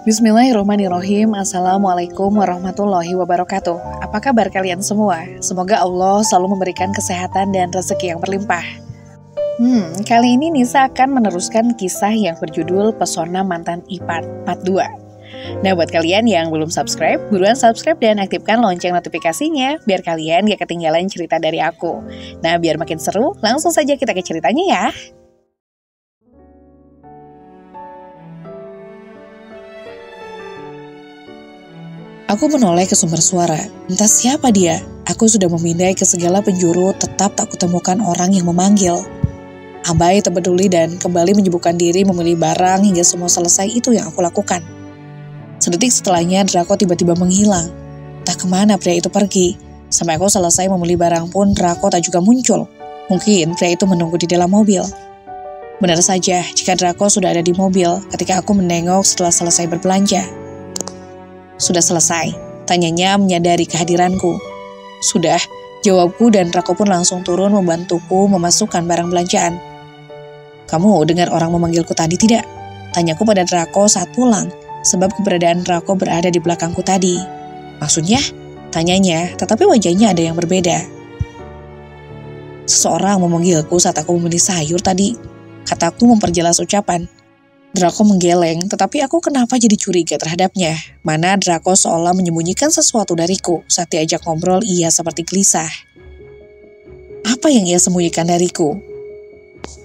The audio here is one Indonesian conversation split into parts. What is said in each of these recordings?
Bismillahirrahmanirrahim. Assalamualaikum warahmatullahi wabarakatuh. Apa kabar kalian semua? Semoga Allah selalu memberikan kesehatan dan rezeki yang berlimpah. Kali ini Nisa akan meneruskan kisah yang berjudul Pesona Mantan Ipar Part 2. Nah, buat kalian yang belum subscribe, buruan subscribe dan aktifkan lonceng notifikasinya biar kalian gak ketinggalan cerita dari aku. Nah, biar makin seru, langsung saja kita ke ceritanya ya. Aku menoleh ke sumber suara. Entah siapa dia. Aku sudah memindai ke segala penjuru, tetap tak kutemukan orang yang memanggil. Abai terpeduli dan kembali menyibukkan diri memilih barang hingga semua selesai. Itu yang aku lakukan. Sedetik setelahnya, Draco tiba-tiba menghilang. Entah kemana pria itu pergi. Sampai aku selesai memilih barang pun, Draco tak juga muncul. Mungkin pria itu menunggu di dalam mobil. Benar saja, jika Draco sudah ada di mobil ketika aku menengok setelah selesai berbelanja. Sudah selesai, tanyanya menyadari kehadiranku. Sudah, jawabku dan Draco pun langsung turun membantuku memasukkan barang belanjaan. Kamu dengar orang memanggilku tadi tidak? Tanyaku pada Draco saat pulang, sebab keberadaan Draco berada di belakangku tadi. Maksudnya? Tanyanya, tetapi wajahnya ada yang berbeda. Seseorang memanggilku saat aku membeli sayur tadi, kataku memperjelas ucapan. Draco menggeleng, tetapi aku kenapa jadi curiga terhadapnya? Mana Draco seolah menyembunyikan sesuatu dariku. Saat diajak ngobrol, ia seperti gelisah. Apa yang ia sembunyikan dariku?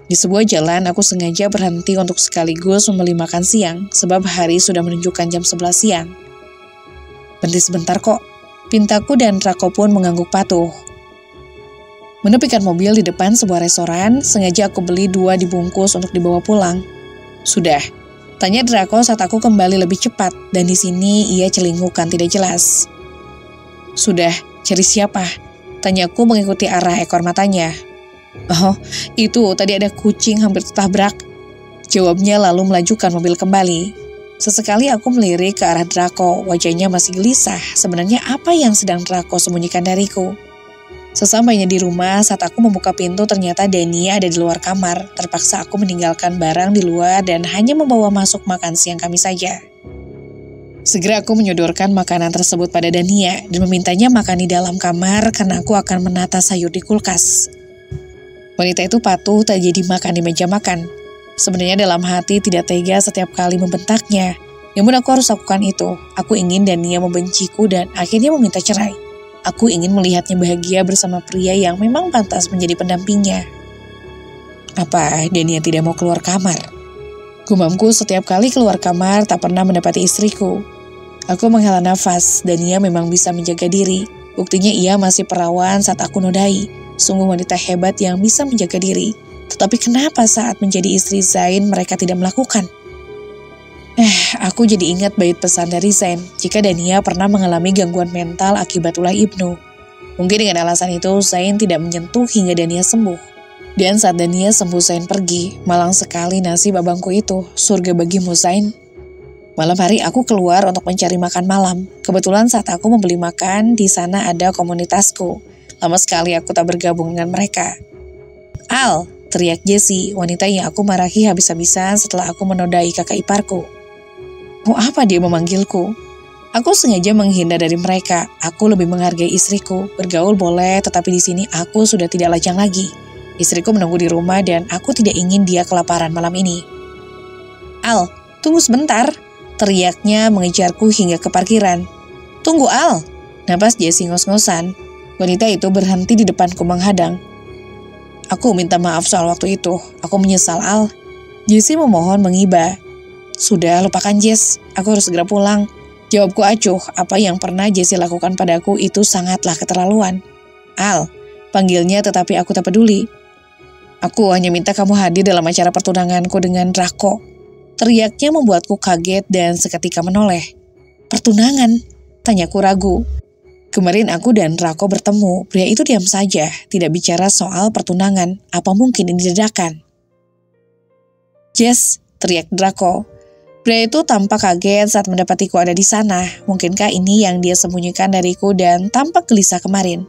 Di sebuah jalan, aku sengaja berhenti untuk sekaligus membeli makan siang, sebab hari sudah menunjukkan jam 11 siang. Berhenti sebentar kok, pintaku dan Draco pun mengangguk patuh. Menepikan mobil di depan sebuah restoran, sengaja aku beli 2 dibungkus untuk dibawa pulang. Sudah, tanya Draco saat aku kembali lebih cepat, dan di sini ia celingukan tidak jelas. Sudah, cari siapa? Tanyaku mengikuti arah ekor matanya. Oh, itu tadi ada kucing hampir tertabrak. Jawabnya lalu melajukan mobil kembali. Sesekali aku melirik ke arah Draco, wajahnya masih gelisah. Sebenarnya apa yang sedang Draco sembunyikan dariku? Sesampainya di rumah, saat aku membuka pintu ternyata Dania ada di luar kamar. Terpaksa aku meninggalkan barang di luar dan hanya membawa masuk makan siang kami saja. Segera aku menyodorkan makanan tersebut pada Dania dan memintanya makan di dalam kamar karena aku akan menata sayur di kulkas. Wanita itu patuh tak jadi makan di meja makan. Sebenarnya dalam hati tidak tega setiap kali membentaknya. Namun aku harus lakukan itu. Aku ingin Dania membenciku dan akhirnya meminta cerai. Aku ingin melihatnya bahagia bersama pria yang memang pantas menjadi pendampingnya. Apa Dania tidak mau keluar kamar? Gumamku setiap kali keluar kamar tak pernah mendapati istriku. Aku menghela nafas, Dania memang bisa menjaga diri. Buktinya ia masih perawan saat aku nodai. Sungguh wanita hebat yang bisa menjaga diri. Tetapi kenapa saat menjadi istri Zain mereka tidak melakukan? Aku jadi ingat bait pesan dari Zain jika Dania pernah mengalami gangguan mental akibat ulah ibnu. Mungkin dengan alasan itu Zain tidak menyentuh hingga Dania sembuh. Dan saat Dania sembuh Zain pergi, malang sekali nasib abangku itu, surga bagimu Zain. Malam hari aku keluar untuk mencari makan malam. Kebetulan saat aku membeli makan, di sana ada komunitasku. Lama sekali aku tak bergabung dengan mereka. Al, teriak Jessie, wanita yang aku marahi habis-habisan setelah aku menodai kakak iparku. Mau apa dia memanggilku? Aku sengaja menghindar dari mereka. Aku lebih menghargai istriku. Bergaul boleh, tetapi di sini aku sudah tidak lajang lagi. Istriku menunggu di rumah dan aku tidak ingin dia kelaparan malam ini. Al, tunggu sebentar. Teriaknya mengejarku hingga ke parkiran. Tunggu Al. Napas Jessie ngos-ngosan. Wanita itu berhenti di depanku menghadang. Aku minta maaf soal waktu itu. Aku menyesal Al. Jessie memohon mengiba. Sudah, lupakan Jess, aku harus segera pulang. Jawabku acuh, apa yang pernah Jessie lakukan padaku itu sangatlah keterlaluan. Al, panggilnya tetapi aku tak peduli. Aku hanya minta kamu hadir dalam acara pertunanganku dengan Draco. Teriaknya membuatku kaget dan seketika menoleh. Pertunangan? Tanyaku ragu. Kemarin aku dan Draco bertemu, pria itu diam saja, tidak bicara soal pertunangan, apa mungkin ini dadakan? Jess, teriak Draco. Pria itu tampak kaget saat mendapatiku ada di sana. Mungkinkah ini yang dia sembunyikan dariku dan tampak gelisah kemarin?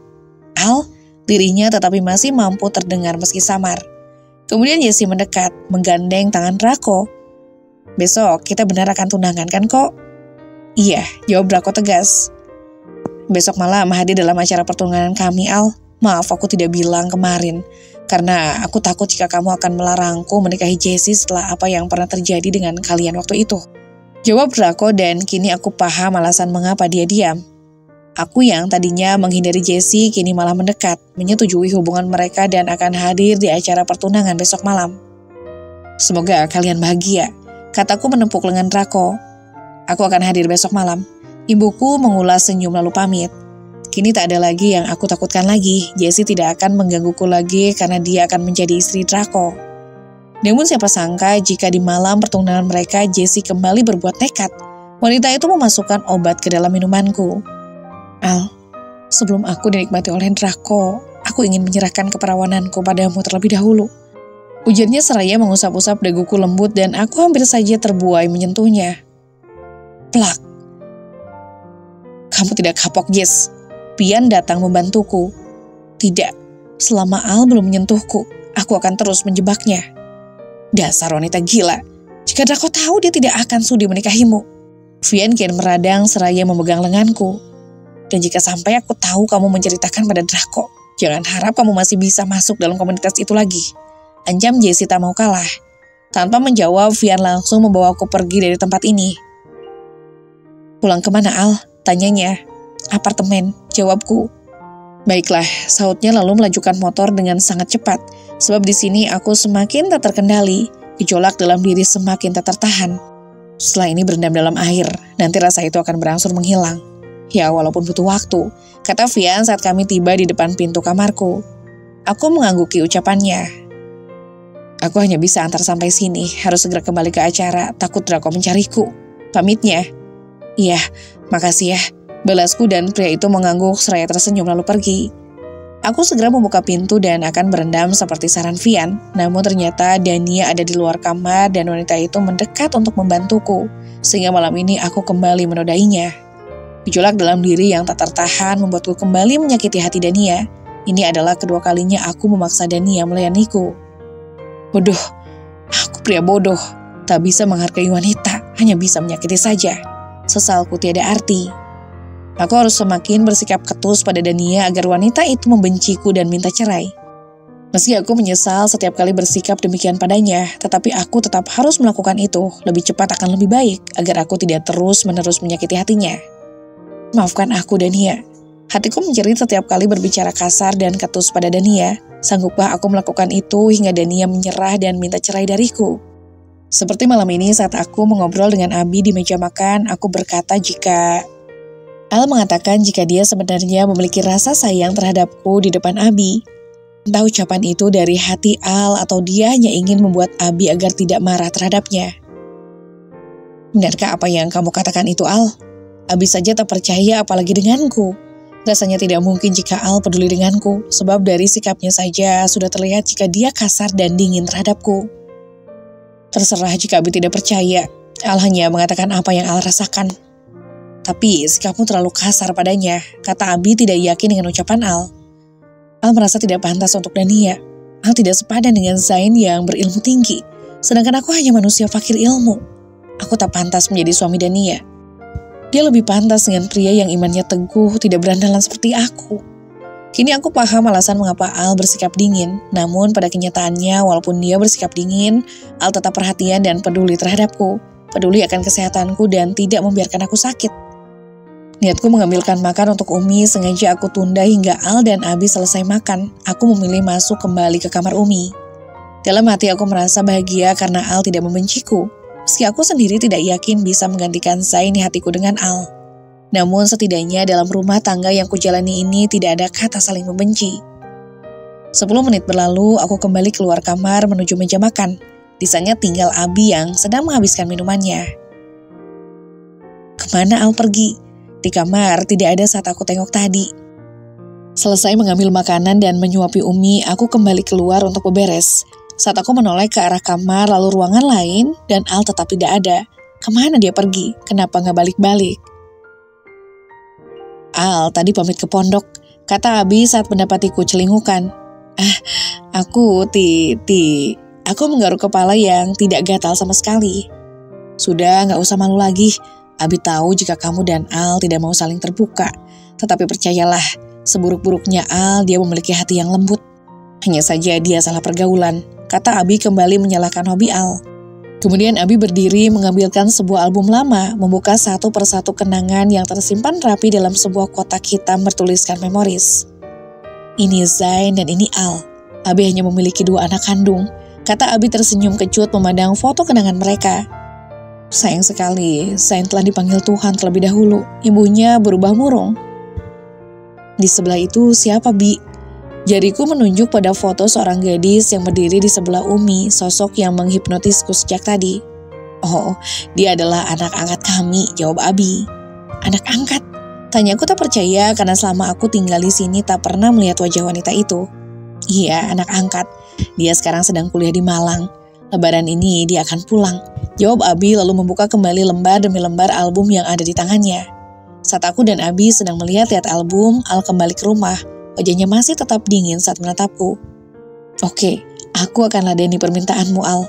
Al, dirinya tetapi masih mampu terdengar meski samar. Kemudian Jessie mendekat, menggandeng tangan Draco. Besok kita benar akan tunangan kan kok? Iya, jawab Draco tegas. Besok malam hadir dalam acara pertunangan kami, Al. Maaf aku tidak bilang kemarin, karena aku takut jika kamu akan melarangku menikahi Jessie setelah apa yang pernah terjadi dengan kalian waktu itu. Jawab Draco dan kini aku paham alasan mengapa dia diam. Aku yang tadinya menghindari Jessie kini malah mendekat, menyetujui hubungan mereka dan akan hadir di acara pertunangan besok malam. Semoga kalian bahagia, kataku menepuk lengan Draco. Aku akan hadir besok malam. Ibuku mengulas senyum lalu pamit. Kini tak ada lagi yang aku takutkan lagi. Jessie tidak akan menggangguku lagi karena dia akan menjadi istri Draco. Namun siapa sangka jika di malam pertunangan mereka Jessie kembali berbuat nekat. Wanita itu memasukkan obat ke dalam minumanku. Al, sebelum aku dinikmati oleh Draco, aku ingin menyerahkan keperawananku padamu terlebih dahulu. Ujarnya seraya mengusap-usap daguku lembut dan aku hampir saja terbuai menyentuhnya. Plak. Kamu tidak kapok, Jess. Pian datang membantuku. Tidak, selama Al belum menyentuhku, aku akan terus menjebaknya. Dasar wanita gila. Jika Draco tahu dia tidak akan sudi menikahimu. Vian kian meradang seraya memegang lenganku. Dan jika sampai aku tahu kamu menceritakan pada Draco, jangan harap kamu masih bisa masuk dalam komunitas itu lagi. Anjam Jessie tak mau kalah. Tanpa menjawab, Vian langsung membawaku pergi dari tempat ini. Pulang kemana, Al? Tanyanya. Apartemen, jawabku. Baiklah, sautnya lalu melajukan motor dengan sangat cepat. Sebab di sini aku semakin tak terkendali. Gejolak dalam diri semakin tak tertahan. Setelah ini berendam dalam air, nanti rasa itu akan berangsur menghilang. Ya, walaupun butuh waktu, kata Vian saat kami tiba di depan pintu kamarku. Aku mengangguki ucapannya. Aku hanya bisa antar sampai sini, harus segera kembali ke acara, takut Draco mencariku. Pamitnya. Iya, makasih ya. Balasku dan pria itu mengangguk seraya tersenyum lalu pergi. Aku segera membuka pintu dan akan berendam seperti saran Vian. Namun ternyata Dania ada di luar kamar dan wanita itu mendekat untuk membantuku. Sehingga malam ini aku kembali menodainya. Gejolak dalam diri yang tak tertahan membuatku kembali menyakiti hati Dania. Ini adalah kedua kalinya aku memaksa Dania melayaniku. Bodoh, aku pria bodoh. Tak bisa menghargai wanita, hanya bisa menyakiti saja. Sesalku tiada arti. Aku harus semakin bersikap ketus pada Dania agar wanita itu membenciku dan minta cerai. Meski aku menyesal setiap kali bersikap demikian padanya, tetapi aku tetap harus melakukan itu. Lebih cepat akan lebih baik, agar aku tidak terus-menerus menyakiti hatinya. Maafkan aku, Dania. Hatiku menjerit setiap kali berbicara kasar dan ketus pada Dania. Sanggupkah aku melakukan itu hingga Dania menyerah dan minta cerai dariku? Seperti malam ini saat aku mengobrol dengan Abi di meja makan, aku berkata jika Al mengatakan jika dia sebenarnya memiliki rasa sayang terhadapku di depan Abi. Entah ucapan itu dari hati Al atau dia hanya ingin membuat Abi agar tidak marah terhadapnya. Benarkah apa yang kamu katakan itu, Al? Abi saja tak percaya apalagi denganku. Rasanya tidak mungkin jika Al peduli denganku, sebab dari sikapnya saja sudah terlihat jika dia kasar dan dingin terhadapku. Terserah jika Abi tidak percaya, Al hanya mengatakan apa yang Al rasakan. Tapi sikapmu terlalu kasar padanya, kata Abi tidak yakin dengan ucapan Al. Al merasa tidak pantas untuk Dania. Al tidak sepadan dengan Zain yang berilmu tinggi, sedangkan aku hanya manusia fakir ilmu. Aku tak pantas menjadi suami Dania. Dia lebih pantas dengan pria yang imannya teguh, tidak berandalan seperti aku. Kini aku paham alasan mengapa Al bersikap dingin, namun pada kenyataannya walaupun dia bersikap dingin, Al tetap perhatian dan peduli terhadapku, peduli akan kesehatanku dan tidak membiarkan aku sakit. Niatku mengambilkan makan untuk Umi sengaja aku tunda hingga Al dan Abi selesai makan. Aku memilih masuk kembali ke kamar Umi. Dalam hati aku merasa bahagia karena Al tidak membenciku, meski aku sendiri tidak yakin bisa menggantikan Zain di hatiku dengan Al. Namun setidaknya dalam rumah tangga yang kujalani ini tidak ada kata saling membenci. 10 menit berlalu, aku kembali keluar kamar menuju meja makan. Di sana tinggal Abi yang sedang menghabiskan minumannya. Kemana Al pergi? Di kamar tidak ada saat aku tengok tadi. Selesai mengambil makanan dan menyuapi Umi, aku kembali keluar untuk beberes. Saat aku menoleh ke arah kamar lalu ruangan lain dan Al tetap tidak ada. Kemana dia pergi? Kenapa nggak balik-balik? Al tadi pamit ke pondok, kata Abi saat mendapatiku celingukan. Aku menggaruk kepala yang tidak gatal sama sekali. Sudah, gak usah malu lagi. Abi tahu jika kamu dan Al tidak mau saling terbuka. Tetapi percayalah, seburuk-buruknya Al, dia memiliki hati yang lembut. Hanya saja dia salah pergaulan, kata Abi kembali menyalahkan hobi Al. Kemudian Abi berdiri mengambilkan sebuah album lama, membuka satu persatu kenangan yang tersimpan rapi dalam sebuah kotak hitam bertuliskan memoris. Ini Zain dan ini Al. Abi hanya memiliki 2 anak kandung, kata Abi tersenyum kecut memandang foto kenangan mereka. Sayang sekali, Zain telah dipanggil Tuhan terlebih dahulu. Ibunya berubah murung. Di sebelah itu siapa, Bi? Jariku menunjuk pada foto seorang gadis yang berdiri di sebelah Umi, sosok yang menghipnotisku sejak tadi. Oh, dia adalah anak angkat kami, jawab Abi. Anak angkat? Tanyaku tak percaya karena selama aku tinggal di sini tak pernah melihat wajah wanita itu. Iya, anak angkat. Dia sekarang sedang kuliah di Malang. Lebaran ini dia akan pulang, jawab Abi lalu membuka kembali lembar demi lembar album yang ada di tangannya. Saat aku dan Abi sedang melihat-lihat album, Al kembali ke rumah. Wajahnya masih tetap dingin saat menatapku. Oke, aku akan ladeni permintaanmu, Al.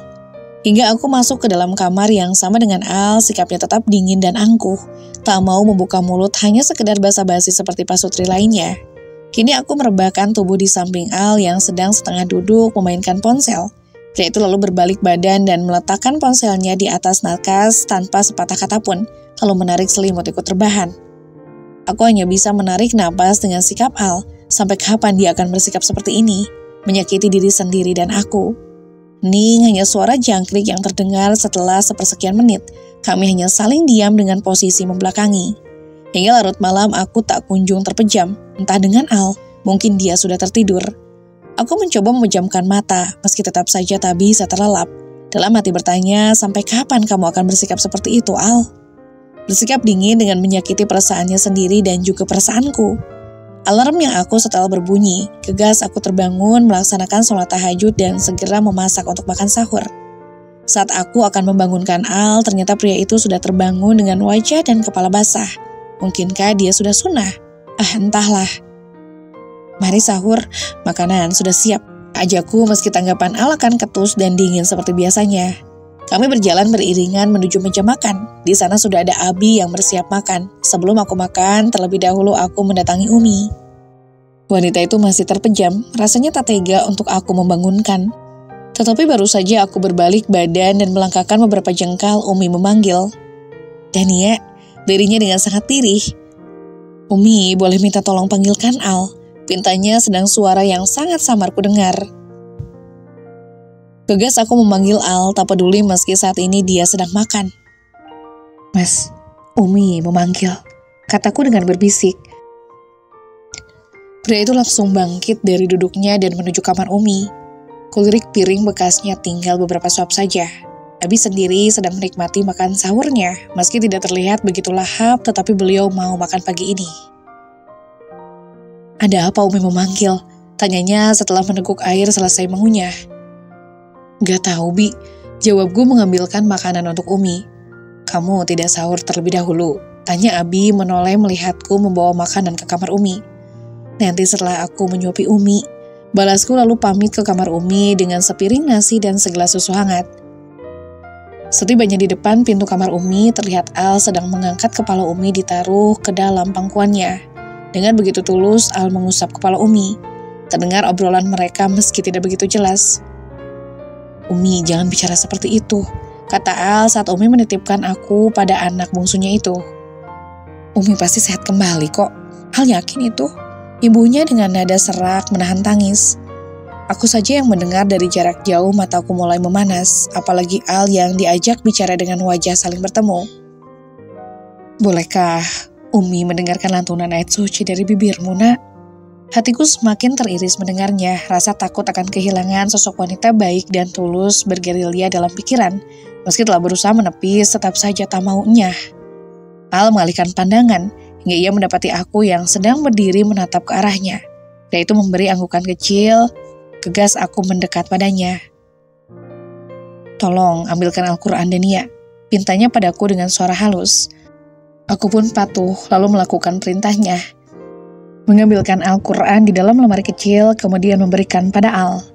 Hingga aku masuk ke dalam kamar yang sama dengan Al, sikapnya tetap dingin dan angkuh. Tak mau membuka mulut, hanya sekedar basa-basi seperti pasutri lainnya. Kini aku merebahkan tubuh di samping Al yang sedang setengah duduk memainkan ponsel. Pria itu lalu berbalik badan dan meletakkan ponselnya di atas nakas tanpa sepatah kata pun, lalu menarik selimut ikut rebahan. Aku hanya bisa menarik napas dengan sikap Al. Sampai kapan dia akan bersikap seperti ini? Menyakiti diri sendiri dan aku. Ning, hanya suara jangkrik yang terdengar setelah sepersekian menit. Kami hanya saling diam dengan posisi membelakangi. Hingga larut malam aku tak kunjung terpejam. Entah dengan Al, mungkin dia sudah tertidur. Aku mencoba memejamkan mata, meski tetap saja tak bisa terlelap. Dalam hati bertanya, sampai kapan kamu akan bersikap seperti itu, Al? Bersikap dingin dengan menyakiti perasaannya sendiri dan juga perasaanku. Alarm yang aku setel berbunyi, gegas aku terbangun melaksanakan sholat tahajud dan segera memasak untuk makan sahur. Saat aku akan membangunkan Al, ternyata pria itu sudah terbangun dengan wajah dan kepala basah. Mungkinkah dia sudah sunnah? Entahlah. Mari sahur, makanan sudah siap. Ajakku meski tanggapan Al akan ketus dan dingin seperti biasanya. Kami berjalan beriringan menuju meja makan. Di sana sudah ada Abi yang bersiap makan. Sebelum aku makan, terlebih dahulu aku mendatangi Umi. Wanita itu masih terpejam, rasanya tak tega untuk aku membangunkan. Tetapi baru saja aku berbalik badan dan melangkahkan beberapa jengkal, Umi memanggil. Dania, dirinya dengan sangat lirih. Umi, boleh minta tolong panggilkan Al. Pintanya sedang suara yang sangat samar ku dengar. Gegas aku memanggil Al, tak peduli meski saat ini dia sedang makan. Mas, Umi memanggil, kataku dengan berbisik. Pria itu langsung bangkit dari duduknya dan menuju kamar Umi. Kulirik piring bekasnya tinggal beberapa suap saja. Abi sendiri sedang menikmati makan sahurnya, meski tidak terlihat begitu lahap, tetapi beliau mau makan pagi ini. Ada apa Umi memanggil? Tanyanya setelah meneguk air selesai mengunyah. Gak tahu, Bi. Jawabku mengambilkan makanan untuk Umi. Kamu tidak sahur terlebih dahulu? Tanya Abi menoleh melihatku membawa makanan ke kamar Umi. Nanti setelah aku menyuapi Umi. Balasku lalu pamit ke kamar Umi dengan sepiring nasi dan segelas susu hangat. Setibanya di depan pintu kamar Umi, terlihat Al sedang mengangkat kepala Umi ditaruh ke dalam pangkuannya. Dengan begitu tulus, Al mengusap kepala Umi. Terdengar obrolan mereka meski tidak begitu jelas. Umi, jangan bicara seperti itu, kata Al saat Umi menitipkan aku pada anak bungsunya itu. Umi pasti sehat kembali kok. Al yakin itu. Ibunya dengan nada serak menahan tangis. Aku saja yang mendengar dari jarak jauh, mataku mulai memanas, apalagi Al yang diajak bicara dengan wajah saling bertemu. Bolehkah Umi mendengarkan lantunan ayat suci dari bibirmu, Nak? Hatiku semakin teriris mendengarnya, rasa takut akan kehilangan sosok wanita baik dan tulus bergerilya dalam pikiran. Meski telah berusaha menepis, tetap saja tak maunya. Al mengalihkan pandangan, hingga ia mendapati aku yang sedang berdiri menatap ke arahnya. Dia itu memberi anggukan kecil, gegas aku mendekat padanya. Tolong ambilkan Al-Quran Dania, pintanya padaku dengan suara halus. Aku pun patuh lalu melakukan perintahnya. Mengambilkan Al-Quran di dalam lemari kecil, kemudian memberikan pada Al.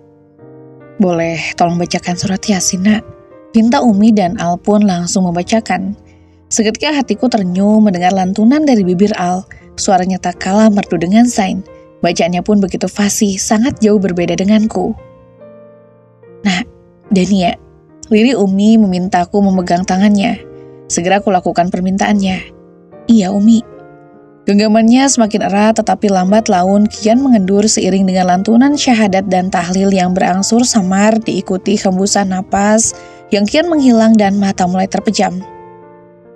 Boleh tolong bacakan surat Yasin, Nak, Pinta Umi dan Al pun langsung membacakan. Seketika hatiku ternyum mendengar lantunan dari bibir Al. Suaranya tak kalah merdu dengan Zain. Bacaannya pun begitu fasih, sangat jauh berbeda denganku. Nah, Dania, lirik Umi memintaku memegang tangannya. Segera aku lakukan permintaannya. Iya Umi. Genggamannya semakin erat tetapi lambat laun kian mengendur seiring dengan lantunan syahadat dan tahlil yang berangsur samar diikuti hembusan napas yang kian menghilang dan mata mulai terpejam.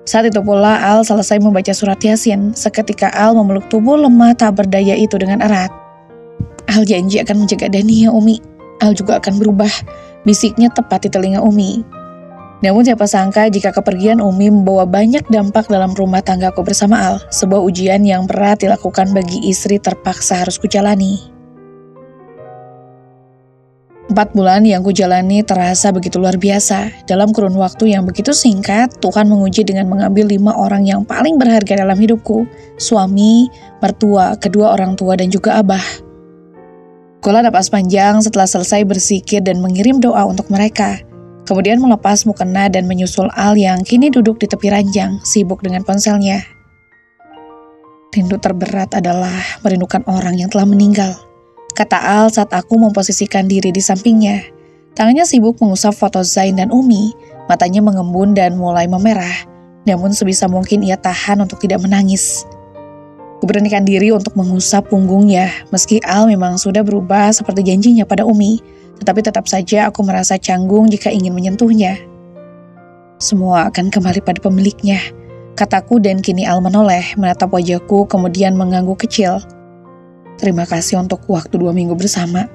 Saat itu pula Al selesai membaca surat Yasin. Seketika Al memeluk tubuh lemah tak berdaya itu dengan erat. Al janji akan menjaga Dania Umi. Al juga akan berubah, bisiknya tepat di telinga Umi. Namun siapa sangka jika kepergian Umi membawa banyak dampak dalam rumah tanggaku bersama Al. Sebuah ujian yang berat dilakukan bagi istri terpaksa harus kujalani. 4 bulan yang kujalani terasa begitu luar biasa. Dalam kurun waktu yang begitu singkat, Tuhan menguji dengan mengambil 5 orang yang paling berharga dalam hidupku. Suami, mertua, kedua orang tua dan juga abah. Kula napas panjang setelah selesai berzikir dan mengirim doa untuk mereka. Kemudian melepas mukena dan menyusul Al yang kini duduk di tepi ranjang, sibuk dengan ponselnya. Rindu terberat adalah merindukan orang yang telah meninggal, kata Al saat aku memposisikan diri di sampingnya. Tangannya sibuk mengusap foto Zain dan Umi, matanya mengembun dan mulai memerah. Namun sebisa mungkin ia tahan untuk tidak menangis. Kuberanikan diri untuk mengusap punggungnya, meski Al memang sudah berubah seperti janjinya pada Umi. Tetapi tetap saja aku merasa canggung jika ingin menyentuhnya. Semua akan kembali pada pemiliknya, kataku dan kini Al menoleh, menatap wajahku kemudian mengangguk kecil. Terima kasih untuk waktu 2 minggu bersama.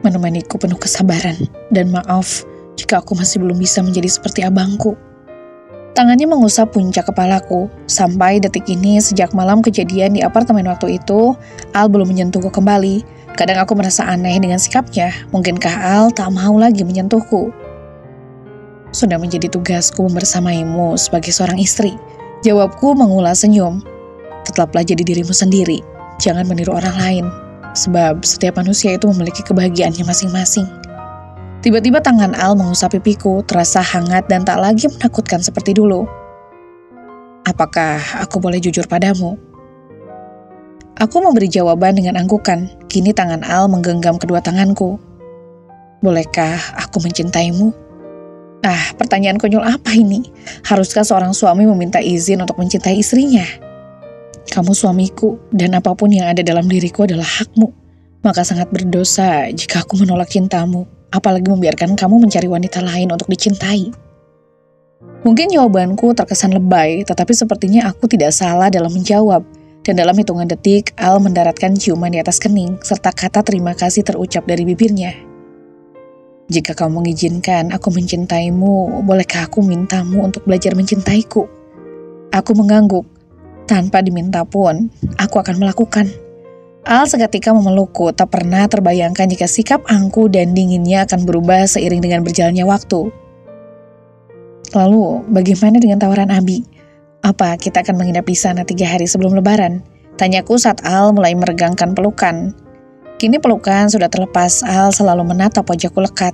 Menemaniku penuh kesabaran, dan maaf jika aku masih belum bisa menjadi seperti abangku. Tangannya mengusap puncak kepalaku. Sampai detik ini sejak malam kejadian di apartemen waktu itu, Al belum menyentuhku kembali. Kadang aku merasa aneh dengan sikapnya. Mungkinkah Al tak mau lagi menyentuhku? Sudah menjadi tugasku bersamaimu sebagai seorang istri. Jawabku mengulas senyum. Tetaplah jadi dirimu sendiri. Jangan meniru orang lain. Sebab setiap manusia itu memiliki kebahagiaannya masing-masing. Tiba-tiba tangan Al mengusap pipiku, terasa hangat dan tak lagi menakutkan seperti dulu. Apakah aku boleh jujur padamu? Aku memberi jawaban dengan anggukan. Kini tangan Al menggenggam kedua tanganku. Bolehkah aku mencintaimu? Pertanyaan konyol apa ini? Haruskah seorang suami meminta izin untuk mencintai istrinya? Kamu suamiku, dan apapun yang ada dalam diriku adalah hakmu. Maka sangat berdosa jika aku menolak cintamu, apalagi membiarkan kamu mencari wanita lain untuk dicintai. Mungkin jawabanku terkesan lebay, tetapi sepertinya aku tidak salah dalam menjawab. Dan dalam hitungan detik, Al mendaratkan ciuman di atas kening, serta kata terima kasih terucap dari bibirnya. Jika kamu mengizinkan aku mencintaimu, bolehkah aku mintamu untuk belajar mencintaiku? Aku mengangguk. Tanpa diminta pun, aku akan melakukan. Al seketika memelukku, tak pernah terbayangkan jika sikap angkuh dan dinginnya akan berubah seiring dengan berjalannya waktu. Lalu, bagaimana dengan tawaran Abi? Apa kita akan menginap di sana 3 hari sebelum Lebaran? Tanyaku saat Al mulai meregangkan pelukan. Kini pelukan sudah terlepas, Al selalu menatap wajahku lekat.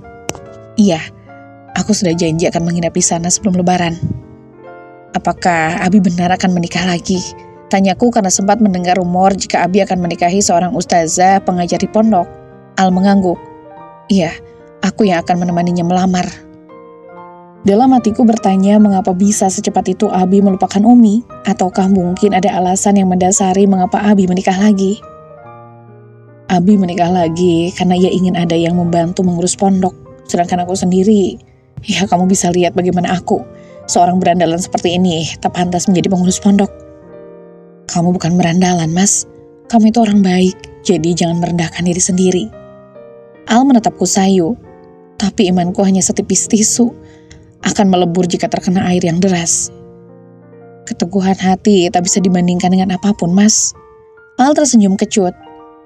Iya, aku sudah janji akan menginap di sana sebelum Lebaran. Apakah Abi benar akan menikah lagi? Tanyaku karena sempat mendengar rumor jika Abi akan menikahi seorang ustazah pengajar di pondok. Al mengangguk. Iya, aku yang akan menemaninya melamar. Dalam hatiku bertanya mengapa bisa secepat itu Abi melupakan Umi, ataukah mungkin ada alasan yang mendasari mengapa Abi menikah lagi. Abi menikah lagi karena ia ingin ada yang membantu mengurus pondok, sedangkan aku sendiri, ya kamu bisa lihat bagaimana aku, seorang berandalan seperti ini, tak pantas menjadi pengurus pondok. Kamu bukan berandalan, Mas. Kamu itu orang baik, jadi jangan merendahkan diri sendiri. Al menatapku sayu, tapi imanku hanya setipis tisu. Akan melebur jika terkena air yang deras. Keteguhan hati tak bisa dibandingkan dengan apapun, Mas. Al tersenyum kecut.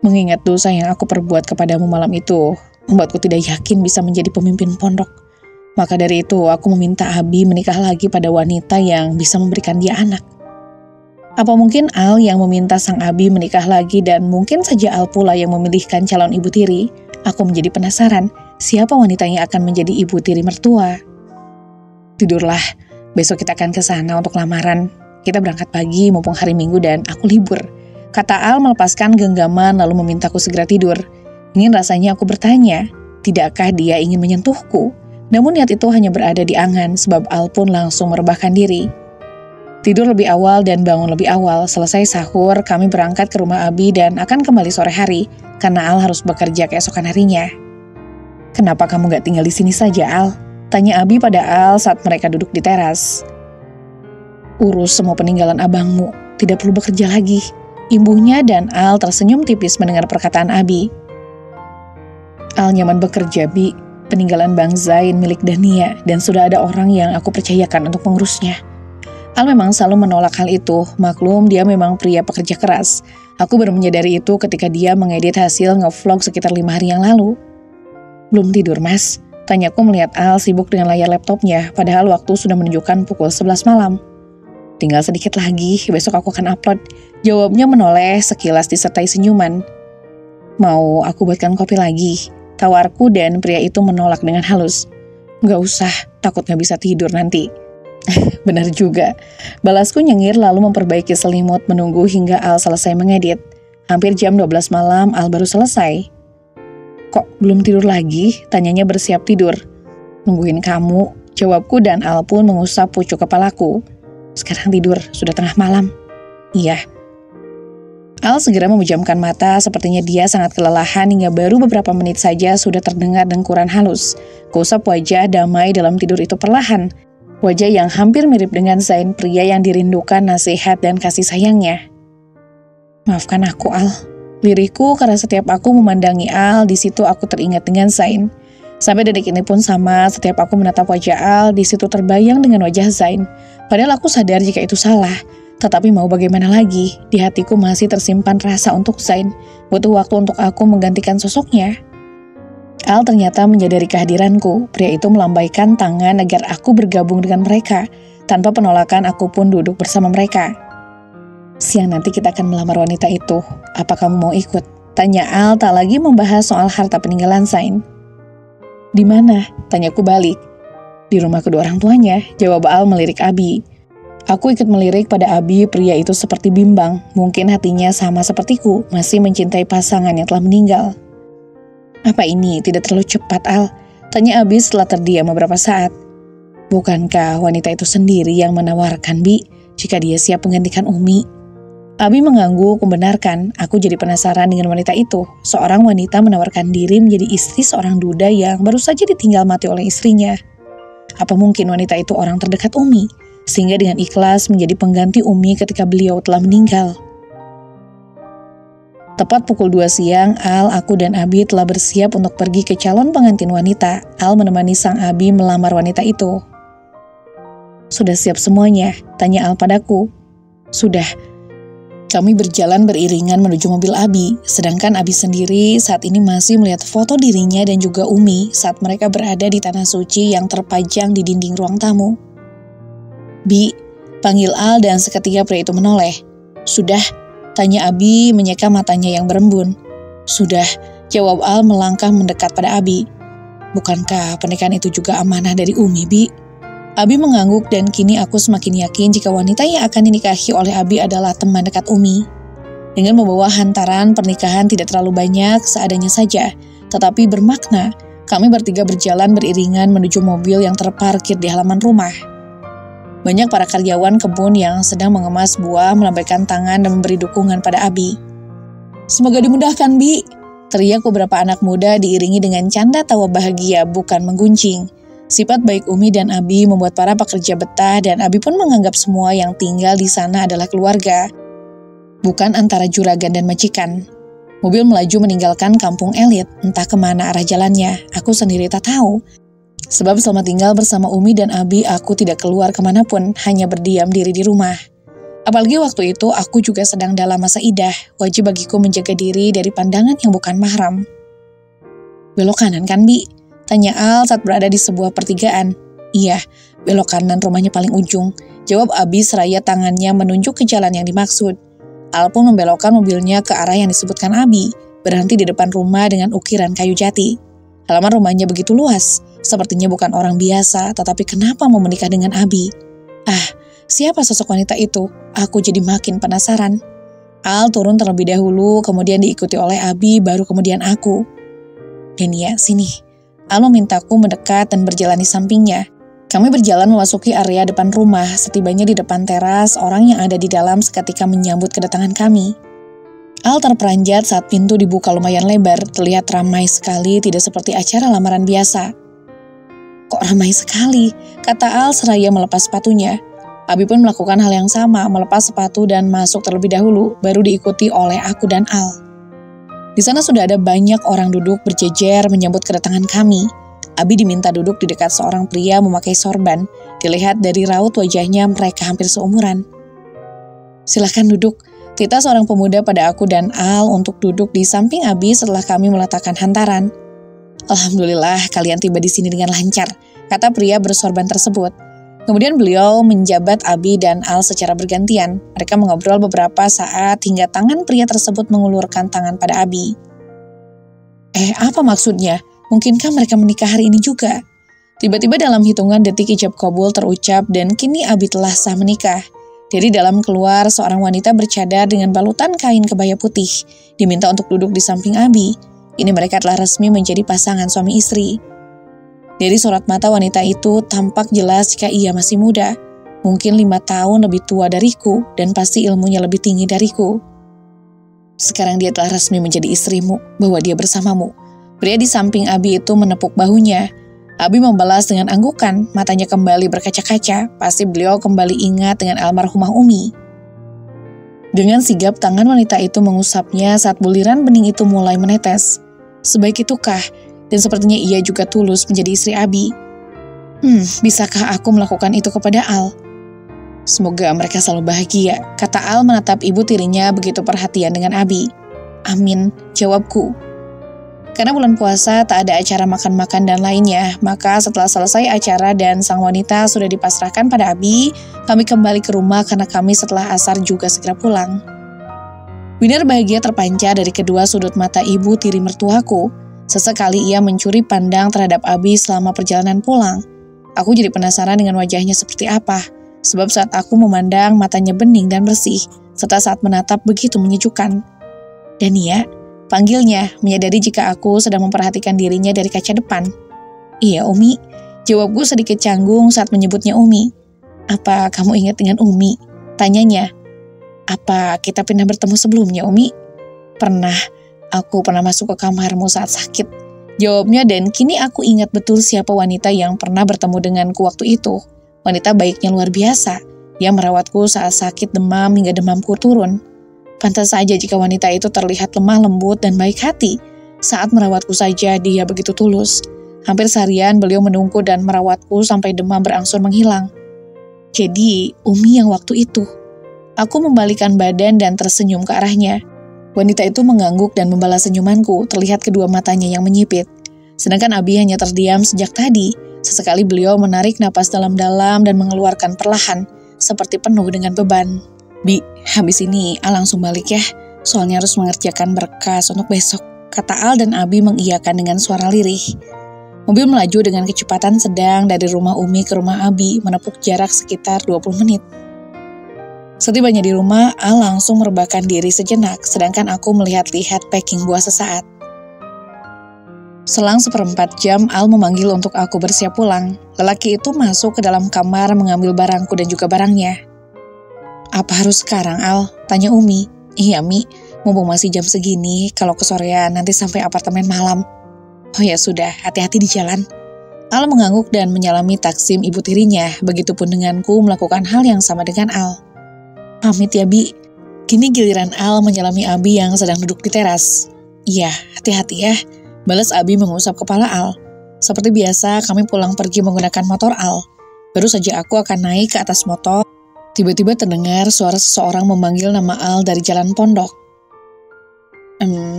Mengingat dosa yang aku perbuat kepadamu malam itu, membuatku tidak yakin bisa menjadi pemimpin pondok. Maka dari itu, aku meminta Abi menikah lagi pada wanita yang bisa memberikan dia anak. Apa mungkin Al yang meminta sang Abi menikah lagi dan mungkin saja Al pula yang memilihkan calon ibu tiri? Aku menjadi penasaran, siapa wanita yang akan menjadi ibu tiri mertua? Tidurlah, besok kita akan ke sana untuk lamaran. Kita berangkat pagi mumpung hari Minggu dan aku libur, kata Al melepaskan genggaman lalu memintaku segera tidur. Ingin rasanya aku bertanya, tidakkah dia ingin menyentuhku? Namun niat itu hanya berada di angan sebab Al pun langsung merebahkan diri. Tidur lebih awal dan bangun lebih awal. Selesai sahur, kami berangkat ke rumah Abi dan akan kembali sore hari karena Al harus bekerja keesokan harinya. Kenapa kamu gak tinggal di sini saja, Al? Tanya Abi pada Al saat mereka duduk di teras. Urus semua peninggalan abangmu, tidak perlu bekerja lagi. Imbuhnya dan Al tersenyum tipis mendengar perkataan Abi. Al nyaman bekerja, Bi. Peninggalan Bang Zain milik Dania dan sudah ada orang yang aku percayakan untuk mengurusnya. Al memang selalu menolak hal itu, maklum dia memang pria pekerja keras. Aku baru menyadari itu ketika dia mengedit hasil nge-vlog sekitar 5 hari yang lalu. Belum tidur, Mas? Tanyaku melihat Al sibuk dengan layar laptopnya, padahal waktu sudah menunjukkan pukul 11 malam. Tinggal sedikit lagi, besok aku akan upload. Jawabnya menoleh sekilas disertai senyuman. Mau aku buatkan kopi lagi? Tawarku dan pria itu menolak dengan halus. Gak usah, takut gak bisa tidur nanti. Benar juga. Balasku nyengir lalu memperbaiki selimut menunggu hingga Al selesai mengedit. Hampir jam 12 malam Al baru selesai. Kok belum tidur lagi? Tanyanya bersiap tidur. Nungguin kamu, jawabku dan Al pun mengusap pucuk kepalaku. Sekarang tidur, sudah tengah malam. Iya. Al segera memejamkan mata, sepertinya dia sangat kelelahan hingga baru beberapa menit saja sudah terdengar dengkuran halus. Kuusap wajah damai dalam tidur itu perlahan. Wajah yang hampir mirip dengan Zain, pria yang dirindukan nasihat dan kasih sayangnya. Maafkan aku, Al. Lirikku karena setiap aku memandangi Al, di situ aku teringat dengan Zain. Sampai detik ini pun sama, setiap aku menatap wajah Al, di situ terbayang dengan wajah Zain. Padahal aku sadar jika itu salah. Tetapi mau bagaimana lagi, di hatiku masih tersimpan rasa untuk Zain. Butuh waktu untuk aku menggantikan sosoknya. Al ternyata menyadari kehadiranku. Pria itu melambaikan tangan agar aku bergabung dengan mereka. Tanpa penolakan aku pun duduk bersama mereka. Siang nanti kita akan melamar wanita itu. Apa kamu mau ikut? Tanya Al tak lagi membahas soal harta peninggalan Zain. Di mana? Tanyaku balik. Di rumah kedua orang tuanya, jawab Al melirik Abi. Aku ikut melirik pada Abi, pria itu seperti bimbang. Mungkin hatinya sama sepertiku, masih mencintai pasangan yang telah meninggal. Apa ini tidak terlalu cepat, Al? Tanya Abi setelah terdiam beberapa saat. Bukankah wanita itu sendiri yang menawarkan, Bi, jika dia siap menggantikan Umi? Abi mengangguk membenarkan. Aku jadi penasaran dengan wanita itu. Seorang wanita menawarkan diri menjadi istri seorang duda yang baru saja ditinggal mati oleh istrinya. Apa mungkin wanita itu orang terdekat Umi, sehingga dengan ikhlas menjadi pengganti Umi ketika beliau telah meninggal? Tepat pukul 2 siang, Al, aku dan Abi telah bersiap untuk pergi ke calon pengantin wanita. Al menemani sang Abi melamar wanita itu. Sudah siap semuanya? Tanya Al padaku. Sudah. Kami berjalan beriringan menuju mobil Abi, sedangkan Abi sendiri saat ini masih melihat foto dirinya dan juga Umi saat mereka berada di tanah suci yang terpajang di dinding ruang tamu. Bi, panggil Al dan seketika pria itu menoleh. Sudah, tanya Abi menyeka matanya yang berembun. Sudah, jawab Al melangkah mendekat pada Abi. Bukankah pernikahan itu juga amanah dari Umi, Bi? Abi mengangguk dan kini aku semakin yakin jika wanita yang akan dinikahi oleh Abi adalah teman dekat Umi. Dengan membawa hantaran pernikahan tidak terlalu banyak, seadanya saja, tetapi bermakna, kami bertiga berjalan beriringan menuju mobil yang terparkir di halaman rumah. Banyak para karyawan kebun yang sedang mengemas buah melambaikan tangan dan memberi dukungan pada Abi. Semoga dimudahkan, Bi, teriak beberapa anak muda diiringi dengan canda tawa bahagia bukan menggunjing. Sifat baik Umi dan Abi membuat para pekerja betah dan Abi pun menganggap semua yang tinggal di sana adalah keluarga, bukan antara juragan dan majikan. Mobil melaju meninggalkan kampung elit, entah kemana arah jalannya, aku sendiri tak tahu. Sebab selama tinggal bersama Umi dan Abi, aku tidak keluar kemanapun, hanya berdiam diri di rumah. Apalagi waktu itu aku juga sedang dalam masa idah, wajib bagiku menjaga diri dari pandangan yang bukan mahram. Belok kanan kan, Bi? Tanya Al saat berada di sebuah pertigaan. Iya, belok kanan rumahnya paling ujung, jawab Abi seraya tangannya menunjuk ke jalan yang dimaksud. Al pun membelokkan mobilnya ke arah yang disebutkan Abi, berhenti di depan rumah dengan ukiran kayu jati. Halaman rumahnya begitu luas, Sepertinya bukan orang biasa, tetapi kenapa mau menikah dengan Abi? Siapa sosok wanita itu? Aku jadi makin penasaran. Al turun terlebih dahulu, kemudian diikuti oleh Abi, baru kemudian aku. Denia, sini. Al memintaku mendekat dan berjalan di sampingnya. Kami berjalan memasuki area depan rumah. Setibanya di depan teras, orang yang ada di dalam seketika menyambut kedatangan kami. Al terperanjat saat pintu dibuka lumayan lebar, terlihat ramai sekali, tidak seperti acara lamaran biasa. Kok ramai sekali? Kata Al seraya melepas sepatunya. Abi pun melakukan hal yang sama, melepas sepatu dan masuk terlebih dahulu, baru diikuti oleh aku dan Al. Di sana sudah ada banyak orang duduk berjejer menyambut kedatangan kami. Abi diminta duduk di dekat seorang pria memakai sorban. Dilihat dari raut wajahnya mereka hampir seumuran. Silahkan duduk. Tita seorang pemuda pada aku dan Al untuk duduk di samping Abi setelah kami meletakkan hantaran. Alhamdulillah kalian tiba di sini dengan lancar, kata pria bersorban tersebut. Kemudian beliau menjabat Abi dan Al secara bergantian. Mereka mengobrol beberapa saat hingga tangan pria tersebut mengulurkan tangan pada Abi. Apa maksudnya? Mungkinkah mereka menikah hari ini juga? Tiba-tiba dalam hitungan detik ijab kabul terucap dan kini Abi telah sah menikah. Dari dalam keluar seorang wanita bercadar dengan balutan kain kebaya putih. Diminta untuk duduk di samping Abi. Ini mereka telah resmi menjadi pasangan suami istri. Dari sorot mata wanita itu tampak jelas jika ia masih muda. Mungkin 5 tahun lebih tua dariku dan pasti ilmunya lebih tinggi dariku. Sekarang dia telah resmi menjadi istrimu, bahwa dia bersamamu. Pria di samping Abi itu menepuk bahunya. Abi membalas dengan anggukan, matanya kembali berkaca-kaca. Pasti beliau kembali ingat dengan almarhumah Umi. Dengan sigap tangan wanita itu mengusapnya saat buliran bening itu mulai menetes. Sebaik itukah? Dan sepertinya ia juga tulus menjadi istri Abi. Bisakah aku melakukan itu kepada Al? Semoga mereka selalu bahagia, kata Al menatap ibu tirinya begitu perhatian dengan Abi. Amin, jawabku. Karena bulan puasa tak ada acara makan-makan dan lainnya, maka setelah selesai acara dan sang wanita sudah dipasrahkan pada Abi, kami kembali ke rumah karena kami setelah asar juga segera pulang. Binar bahagia terpancar dari kedua sudut mata ibu tiri mertuaku. Sesekali ia mencuri pandang terhadap Abi selama perjalanan pulang. Aku jadi penasaran dengan wajahnya seperti apa, sebab saat aku memandang matanya bening dan bersih, serta saat menatap begitu menyejukkan. Dania, panggilnya, menyadari jika aku sedang memperhatikan dirinya dari kaca depan. Iya, Umi, jawabku sedikit canggung saat menyebutnya Umi. Apa kamu ingat dengan Umi? Tanyanya. Apa kita pernah bertemu sebelumnya, Umi? Pernah. Aku pernah masuk ke kamarmu saat sakit. Jawabnya dan kini aku ingat betul siapa wanita yang pernah bertemu denganku waktu itu. Wanita baiknya luar biasa. Dia merawatku saat sakit demam hingga demamku turun. Pantas saja jika wanita itu terlihat lemah lembut dan baik hati. Saat merawatku saja dia begitu tulus. Hampir seharian beliau menunggu dan merawatku sampai demam berangsur menghilang. Jadi Umi yang waktu itu. Aku membalikan badan dan tersenyum ke arahnya. Wanita itu mengangguk dan membalas senyumanku, terlihat kedua matanya yang menyipit. Sedangkan Abi hanya terdiam sejak tadi. Sesekali beliau menarik napas dalam-dalam dan mengeluarkan perlahan, seperti penuh dengan beban. Bi, habis ini Al langsung balik ya, soalnya harus mengerjakan berkas untuk besok, kata Al dan Abi mengiyakan dengan suara lirih. Mobil melaju dengan kecepatan sedang dari rumah Umi ke rumah Abi, menepuk jarak sekitar 20 menit. Setibanya di rumah, Al langsung merebahkan diri sejenak, sedangkan aku melihat-lihat packing buah sesaat. Selang 1/4 jam, Al memanggil untuk aku bersiap pulang. Lelaki itu masuk ke dalam kamar mengambil barangku dan juga barangnya. Apa harus sekarang, Al? Tanya Umi. Iya, Mi. Mumpung masih jam segini, kalau kesorean nanti sampai apartemen malam. Oh ya sudah, hati-hati di jalan. Al mengangguk dan menyalami taksim ibu tirinya. Begitupun denganku melakukan hal yang sama dengan Al. Pamit ya, Bi. Kini giliran Al menyalami Abi yang sedang duduk di teras. Iya, hati-hati ya. Balas Abi mengusap kepala Al. Seperti biasa, kami pulang pergi menggunakan motor Al. Baru saja aku akan naik ke atas motor, tiba-tiba terdengar suara seseorang memanggil nama Al dari jalan pondok.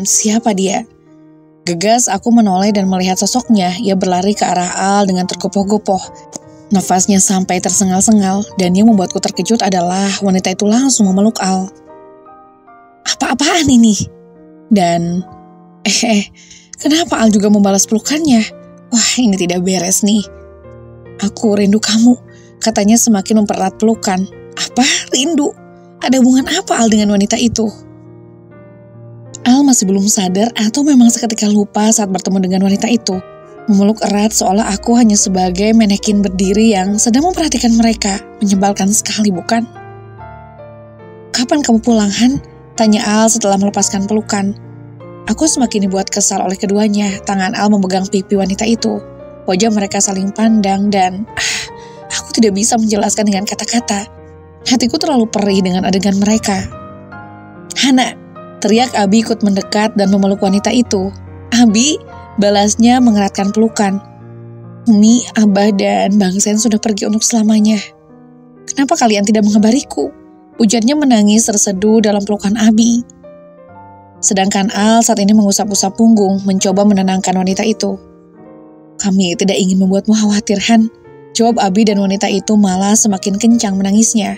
Siapa dia? Gegas aku menoleh dan melihat sosoknya. Ia berlari ke arah Al dengan tergopoh-gopoh. Nafasnya sampai tersengal-sengal, dan yang membuatku terkejut adalah wanita itu langsung memeluk Al. Apa-apaan ini? Dan, kenapa Al juga membalas pelukannya? Wah, ini tidak beres nih. Aku rindu kamu, katanya semakin mempererat pelukan. Apa? Rindu? Ada hubungan apa Al dengan wanita itu? Al masih belum sadar atau memang seketika lupa saat bertemu dengan wanita itu. Memeluk erat seolah aku hanya sebagai manekin berdiri yang sedang memperhatikan mereka. Menyebalkan sekali, bukan? Kapan kamu pulang, Han? Tanya Al setelah melepaskan pelukan. Aku semakin dibuat kesal oleh keduanya. Tangan Al memegang pipi wanita itu. Wajah mereka saling pandang dan aku tidak bisa menjelaskan dengan kata-kata. Hatiku terlalu perih dengan adegan mereka. Hana, teriak Abi ikut mendekat dan memeluk wanita itu. Abi, balasnya mengeratkan pelukan. Umi, Abah, dan Bang Sen sudah pergi untuk selamanya. Kenapa kalian tidak mengabariku? Ujarnya menangis terseduh dalam pelukan Abi. Sedangkan Al saat ini mengusap-usap punggung, mencoba menenangkan wanita itu. Kami tidak ingin membuatmu khawatir, Han. Jawab Abi dan wanita itu malah semakin kencang menangisnya.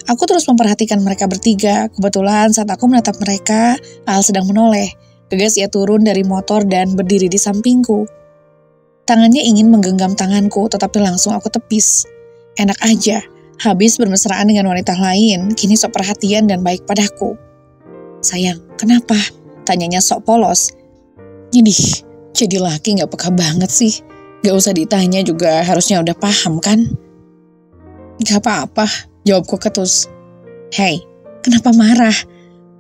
Aku terus memperhatikan mereka bertiga. Kebetulan saat aku menatap mereka, Al sedang menoleh. Gegas ia turun dari motor dan berdiri di sampingku. Tangannya ingin menggenggam tanganku, tetapi langsung aku tepis. Enak aja, habis bermesraan dengan wanita lain, kini sok perhatian dan baik padaku. Sayang, kenapa? Tanyanya sok polos. Nyedih. Jadi laki gak peka banget sih. Gak usah ditanya juga harusnya udah paham kan? Gak apa-apa, jawabku ketus. Hei, kenapa marah?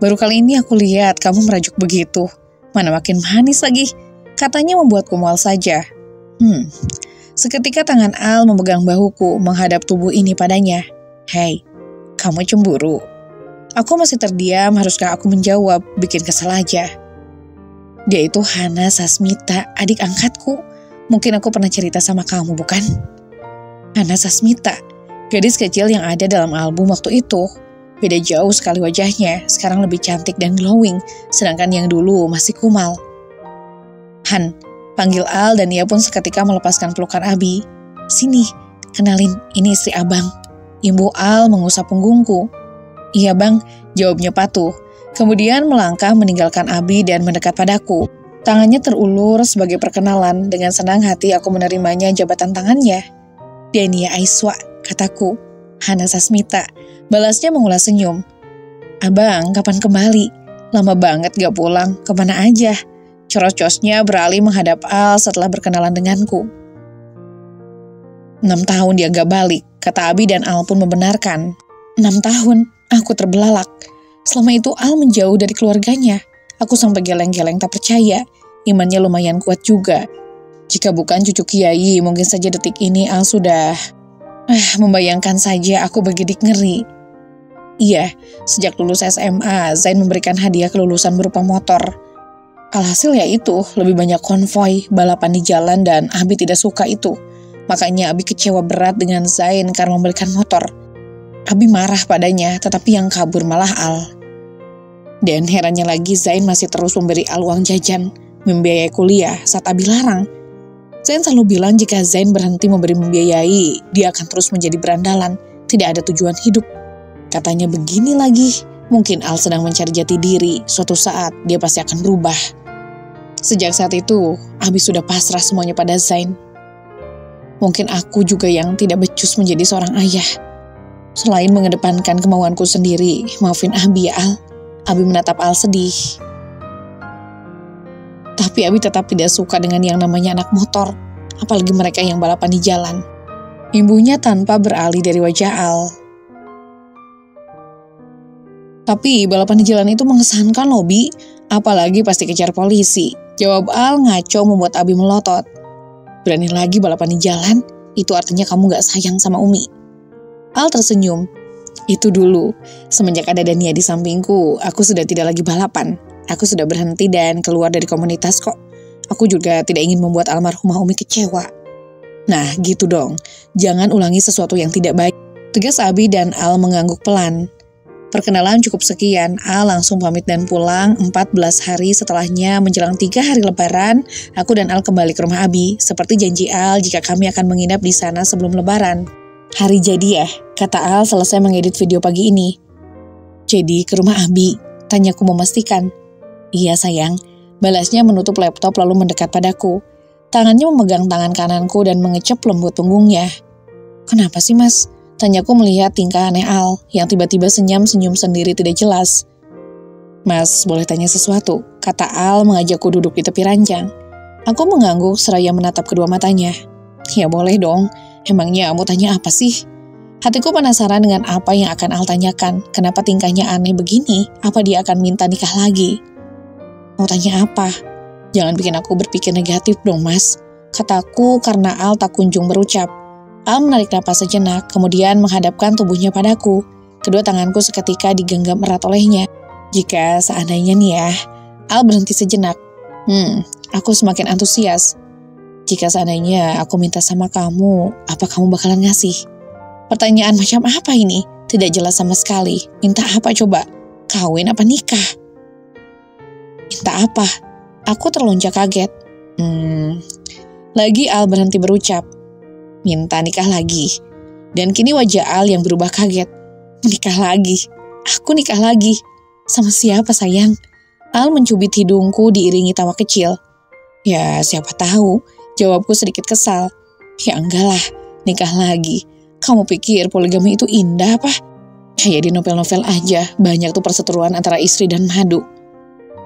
Baru kali ini aku lihat kamu merajuk begitu. Mana makin manis lagi. Katanya membuatku mual saja. Seketika tangan Al memegang bahuku menghadap tubuh ini padanya. Hei, kamu cemburu? Aku masih terdiam, haruskah aku menjawab, bikin kesal aja. Dia itu Hana Sasmita, adik angkatku. Mungkin aku pernah cerita sama kamu, bukan? Hana Sasmita, gadis kecil yang ada dalam album waktu itu. Beda jauh sekali wajahnya, sekarang lebih cantik dan glowing, sedangkan yang dulu masih kumal. Han, panggil Al dan ia pun seketika melepaskan pelukan Abi. Sini, kenalin, ini istri abang. Ibu Al mengusap punggungku. Iya bang, jawabnya patuh. Kemudian melangkah meninggalkan Abi dan mendekat padaku. Tangannya terulur sebagai perkenalan. Dengan senang hati aku menerimanya jabatan tangannya. Dania Aiswa, kataku. Hana Sasmita, balasnya mengulas senyum. Abang, kapan kembali? Lama banget gak pulang, kemana aja? Coros-corosnya beralih menghadap Al setelah berkenalan denganku. 6 tahun dia gak balik, kata Abi dan Al pun membenarkan. 6 tahun, aku terbelalak. Selama itu Al menjauh dari keluarganya. Aku sampai geleng-geleng tak percaya. Imannya lumayan kuat juga. Jika bukan cucu Kiai, mungkin saja detik ini Al sudah... membayangkan saja aku bergidik ngeri. Iya, sejak lulus SMA, Zain memberikan hadiah kelulusan berupa motor. Alhasil ya itu, lebih banyak konvoi, balapan di jalan dan Abi tidak suka itu. Makanya Abi kecewa berat dengan Zain karena membelikan motor. Abi marah padanya, tetapi yang kabur malah Al. Dan herannya lagi Zain masih terus memberi Al uang jajan, membiayai kuliah saat Abi larang. Zain selalu bilang jika Zain berhenti memberi membiayai, dia akan terus menjadi berandalan, tidak ada tujuan hidup. Katanya begini lagi, mungkin Al sedang mencari jati diri, suatu saat dia pasti akan berubah. Sejak saat itu, Abi sudah pasrah semuanya pada Zain. Mungkin aku juga yang tidak becus menjadi seorang ayah. Selain mengedepankan kemauanku sendiri, maafin Abi ya Al. Abi menatap Al sedih. Tapi Abi tetap tidak suka dengan yang namanya anak motor, apalagi mereka yang balapan di jalan. Ibunya tanpa beralih dari wajah Al. Tapi balapan di jalan itu mengesankan loh Bi, apalagi pasti kejar polisi. Jawab Al ngaco membuat Abi melotot. Berani lagi balapan di jalan, itu artinya kamu gak sayang sama Umi. Al tersenyum. Itu dulu, semenjak ada Dania di sampingku, aku sudah tidak lagi balapan. Aku sudah berhenti dan keluar dari komunitas kok. Aku juga tidak ingin membuat almarhumah Umi kecewa. Nah gitu dong, jangan ulangi sesuatu yang tidak baik. Tegas Abi dan Al mengangguk pelan. Perkenalan cukup sekian, Al langsung pamit dan pulang. 14 hari setelahnya menjelang 3 hari lebaran, aku dan Al kembali ke rumah Abi. Seperti janji Al jika kami akan menginap di sana sebelum lebaran. Hari jadi ya, kata Al selesai mengedit video pagi ini. Jadi ke rumah Abi, tanyaku memastikan. Iya sayang, balasnya menutup laptop lalu mendekat padaku. Tangannya memegang tangan kananku dan mengecap lembut punggungnya. "Kenapa sih, Mas?" tanyaku melihat tingkah aneh Al yang tiba-tiba senyum sendiri tidak jelas. "Mas, boleh tanya sesuatu?" kata Al mengajakku duduk di tepi ranjang. Aku mengangguk seraya menatap kedua matanya. "Ya boleh dong, emangnya mau tanya apa sih?" Hatiku penasaran dengan apa yang akan Al tanyakan. Kenapa tingkahnya aneh begini? Apa dia akan minta nikah lagi? "Mau tanya apa?" "Jangan bikin aku berpikir negatif dong, Mas," kataku karena Al tak kunjung berucap. Al menarik napas sejenak, kemudian menghadapkan tubuhnya padaku. Kedua tanganku seketika digenggam erat olehnya. "Jika seandainya nih ya," Al berhenti sejenak. Aku semakin antusias. "Jika seandainya aku minta sama kamu, apa kamu bakalan ngasih?" Pertanyaan macam apa ini? Tidak jelas sama sekali. Minta apa coba? Kawin apa nikah? Minta apa? Aku terlonjak kaget. Lagi Al berhenti berucap. Minta nikah lagi. Dan kini wajah Al yang berubah kaget. Menikah lagi? Aku nikah lagi? Sama siapa sayang? Al mencubit hidungku diiringi tawa kecil. "Ya siapa tahu," jawabku sedikit kesal. "Ya enggak lah, nikah lagi. Kamu pikir poligami itu indah apa? Kayak di novel-novel aja, banyak tuh perseteruan antara istri dan madu."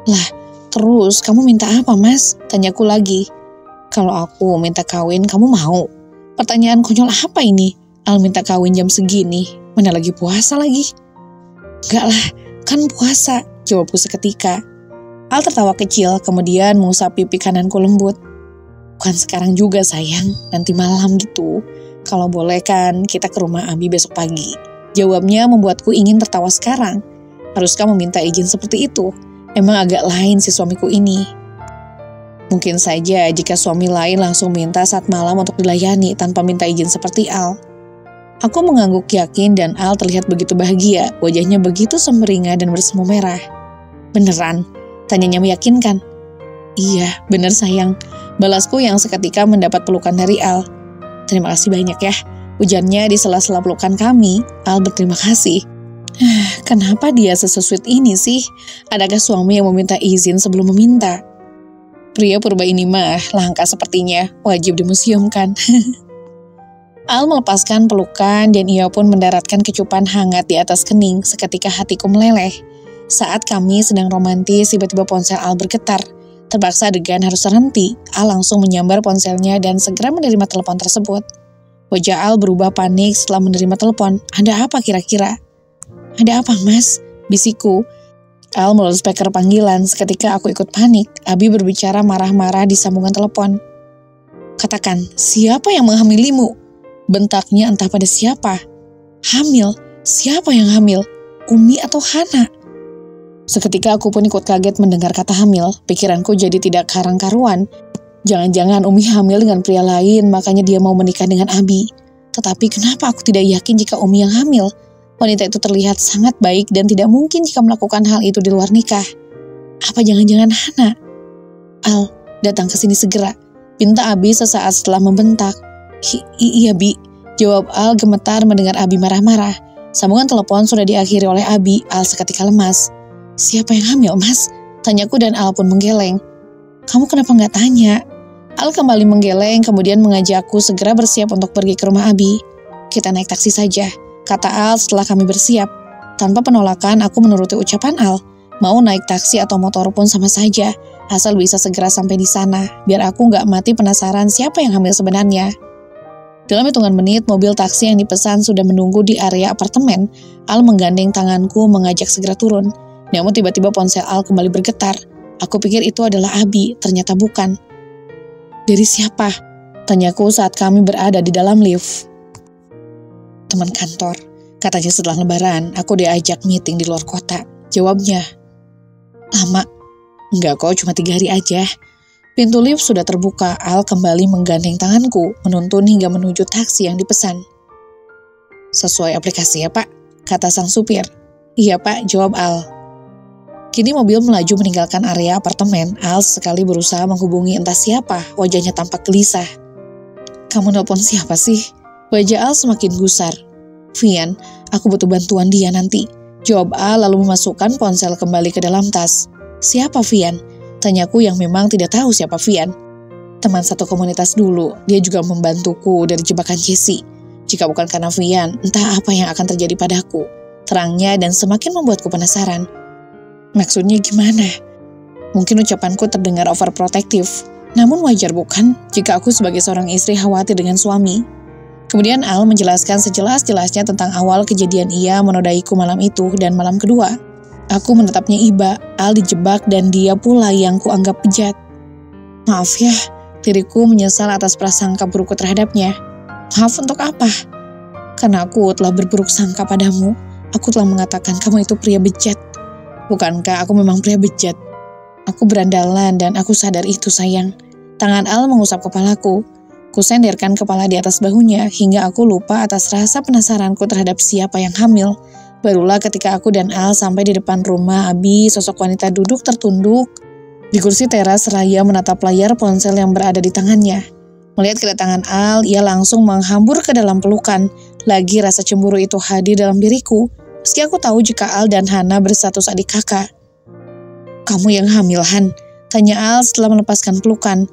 "Lah, terus kamu minta apa, Mas?" tanyaku lagi. "Kalau aku minta kawin, kamu mau?" Pertanyaan konyol apa ini? Al minta kawin jam segini, mana lagi puasa lagi? "Enggak lah, kan puasa," jawabku seketika. Al tertawa kecil, kemudian mengusap pipi kananku lembut. "Bukan sekarang juga sayang, nanti malam gitu. Kalau boleh kan kita ke rumah Abi besok pagi." Jawabnya membuatku ingin tertawa sekarang. Haruskah meminta izin seperti itu? Emang agak lain si suamiku ini. Mungkin saja jika suami lain langsung minta saat malam untuk dilayani tanpa minta izin seperti Al. Aku mengangguk yakin dan Al terlihat begitu bahagia, wajahnya begitu sumringah dan bersemu merah. "Beneran?" tanyanya meyakinkan. "Iya, bener sayang," balasku yang seketika mendapat pelukan dari Al. "Terima kasih banyak ya," ujarnya di sela-sela pelukan kami. Al berterima kasih. Kenapa dia sesweet ini sih? Adakah suami yang meminta izin sebelum meminta? Pria purba ini mah langka sepertinya, wajib dimuseumkan. Al melepaskan pelukan dan ia pun mendaratkan kecupan hangat di atas kening. Seketika hatiku meleleh. Saat kami sedang romantis, tiba-tiba ponsel Al bergetar. Terpaksa adegan harus terhenti. Al langsung menyambar ponselnya dan segera menerima telepon tersebut. Wajah Al berubah panik setelah menerima telepon. "Ada apa kira-kira?" "Ada apa, Mas?" bisikku. Al melalui speaker panggilan. Seketika aku ikut panik. Abi berbicara marah-marah di sambungan telepon. "Katakan, siapa yang menghamilimu?" bentaknya entah pada siapa. "Hamil? Siapa yang hamil? Umi atau Hana?" Seketika aku pun ikut kaget mendengar kata hamil. Pikiranku jadi tidak karang-karuan. Jangan-jangan Umi hamil dengan pria lain, makanya dia mau menikah dengan Abi. Tetapi kenapa aku tidak yakin jika Umi yang hamil? Wanita itu terlihat sangat baik dan tidak mungkin jika melakukan hal itu di luar nikah. Apa jangan-jangan Hana? "Al, datang ke sini segera," pinta Abi sesaat setelah membentak. Iya Bi," jawab Al gemetar mendengar Abi marah-marah. Sambungan telepon sudah diakhiri oleh Abi. Al seketika lemas. "Siapa yang hamil, Mas?" tanyaku dan Al pun menggeleng. "Kamu kenapa nggak tanya?" Al kembali menggeleng kemudian mengajakku segera bersiap untuk pergi ke rumah Abi. "Kita naik taksi saja," kata Al setelah kami bersiap. Tanpa penolakan aku menuruti ucapan Al. Mau naik taksi atau motor pun sama saja, asal bisa segera sampai di sana, biar aku nggak mati penasaran siapa yang hamil sebenarnya. Dalam hitungan menit, mobil taksi yang dipesan sudah menunggu di area apartemen. Al menggandeng tanganku mengajak segera turun. Namun tiba-tiba ponsel Al kembali bergetar. Aku pikir itu adalah Abi, ternyata bukan. "Dari siapa?" tanyaku saat kami berada di dalam lift. "Teman kantor, katanya setelah lebaran aku diajak meeting di luar kota," jawabnya. "Lama?" "Enggak kok, cuma 3 hari aja." Pintu lift sudah terbuka. Al kembali menggandeng tanganku, menuntun hingga menuju taksi yang dipesan. "Sesuai aplikasi ya Pak?" kata sang supir. "Iya Pak," jawab Al. Kini mobil melaju meninggalkan area apartemen. Al sekali berusaha menghubungi entah siapa, wajahnya tampak gelisah. "Kamu nelpon siapa sih?" Wajah Al semakin gusar. "Vian, aku butuh bantuan dia nanti," jawab Al lalu memasukkan ponsel kembali ke dalam tas. "Siapa Vian?" tanyaku yang memang tidak tahu siapa Vian. teman satu komunitas dulu. Dia juga membantuku dari jebakan Jesse. Jika bukan karena Vian, entah apa yang akan terjadi padaku. Terangnya dan semakin membuatku penasaran. Maksudnya gimana? Mungkin ucapanku terdengar overprotective. Namun wajar bukan jika aku sebagai seorang istri khawatir dengan suami. Kemudian Al menjelaskan sejelas-jelasnya tentang awal kejadian ia menodaiku malam itu dan malam kedua. Aku menetapnya iba, Al dijebak dan dia pula yang kuanggap bejat. Maaf ya, diriku menyesal atas prasangka burukku terhadapnya. Maaf untuk apa? Karena aku telah berburuk sangka padamu. Aku telah mengatakan kamu itu pria bejat. Bukankah aku memang pria bejat? Aku berandalan dan aku sadar itu sayang. Tangan Al mengusap kepalaku. Kusenderkan kepala di atas bahunya hingga aku lupa atas rasa penasaranku terhadap siapa yang hamil. Barulah ketika aku dan Al sampai di depan rumah Abi, sosok wanita duduk tertunduk di kursi teras seraya menatap layar ponsel yang berada di tangannya. Melihat kedatangan Al, ia langsung menghambur ke dalam pelukan. Lagi rasa cemburu itu hadir dalam diriku, meski aku tahu jika Al dan Hana berstatus adik kakak. Kamu yang hamil, Han? Tanya Al setelah melepaskan pelukan.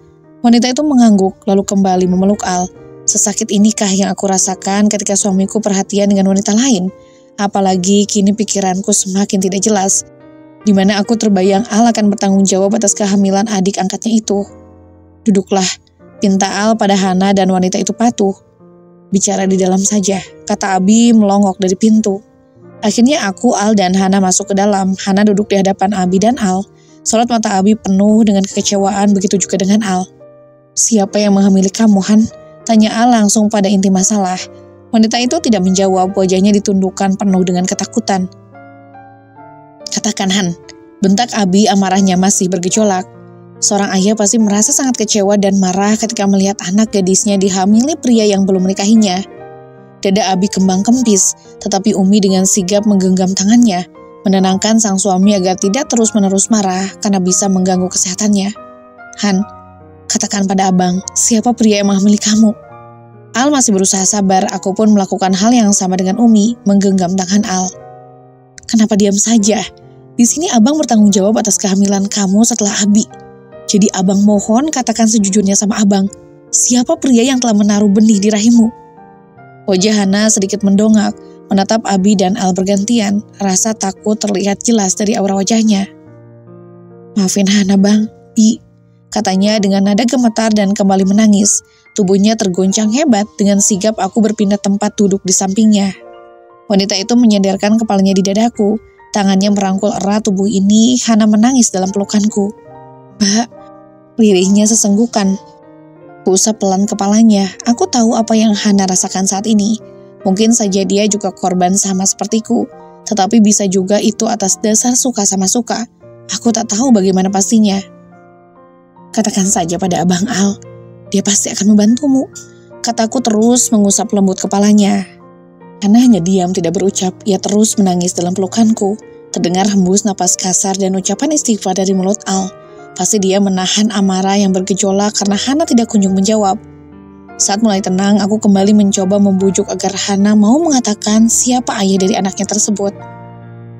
Wanita itu mengangguk, lalu kembali memeluk Al. Sesakit inikah yang aku rasakan ketika suamiku perhatian dengan wanita lain? Apalagi kini pikiranku semakin tidak jelas. Di mana aku terbayang Al akan bertanggung jawab atas kehamilan adik angkatnya itu. Duduklah, pinta Al pada Hana dan wanita itu patuh. Bicara di dalam saja, kata Abi melongok dari pintu. Akhirnya aku, Al, dan Hana masuk ke dalam. Hana duduk di hadapan Abi dan Al. Sorot mata Abi penuh dengan kekecewaan, begitu juga dengan Al. Siapa yang menghamili kamu, Han? Tanya Al langsung pada inti masalah. Wanita itu tidak menjawab, wajahnya ditundukkan penuh dengan ketakutan. Katakan, Han. Bentak Abi, amarahnya masih bergejolak. Seorang ayah pasti merasa sangat kecewa dan marah ketika melihat anak gadisnya dihamili pria yang belum menikahinya. Dada Abi kembang kempis, tetapi Umi dengan sigap menggenggam tangannya, menenangkan sang suami agar tidak terus-menerus marah karena bisa mengganggu kesehatannya. Han, katakan pada abang, siapa pria yang menghamili kamu? Al masih berusaha sabar, aku pun melakukan hal yang sama dengan Umi, menggenggam tangan Al. Kenapa diam saja? Di sini abang bertanggung jawab atas kehamilan kamu setelah Abi. Jadi abang mohon katakan sejujurnya sama abang, siapa pria yang telah menaruh benih di rahimmu? Wajah Hana sedikit mendongak, menatap Abi dan Al bergantian, rasa takut terlihat jelas dari aura wajahnya. Maafin Hana bang, Bi, katanya dengan nada gemetar dan kembali menangis. Tubuhnya tergoncang hebat, dengan sigap aku berpindah tempat duduk di sampingnya. Wanita itu menyandarkan kepalanya di dadaku, tangannya merangkul erat tubuh ini. Hana menangis dalam pelukanku. Mbak, lirihnya sesenggukan. Kuusap pelan kepalanya. Aku tahu apa yang Hana rasakan saat ini. Mungkin saja dia juga korban sama sepertiku. Tetapi bisa juga itu atas dasar suka sama suka. Aku tak tahu bagaimana pastinya. Katakan saja pada Abang Al. Dia pasti akan membantumu. Kataku terus mengusap lembut kepalanya. Hana hanya diam tidak berucap. Ia terus menangis dalam pelukanku. Terdengar hembus napas kasar dan ucapan istighfar dari mulut Al. Pasti dia menahan amarah yang bergejolak karena Hana tidak kunjung menjawab. Saat mulai tenang, aku kembali mencoba membujuk agar Hana mau mengatakan siapa ayah dari anaknya tersebut.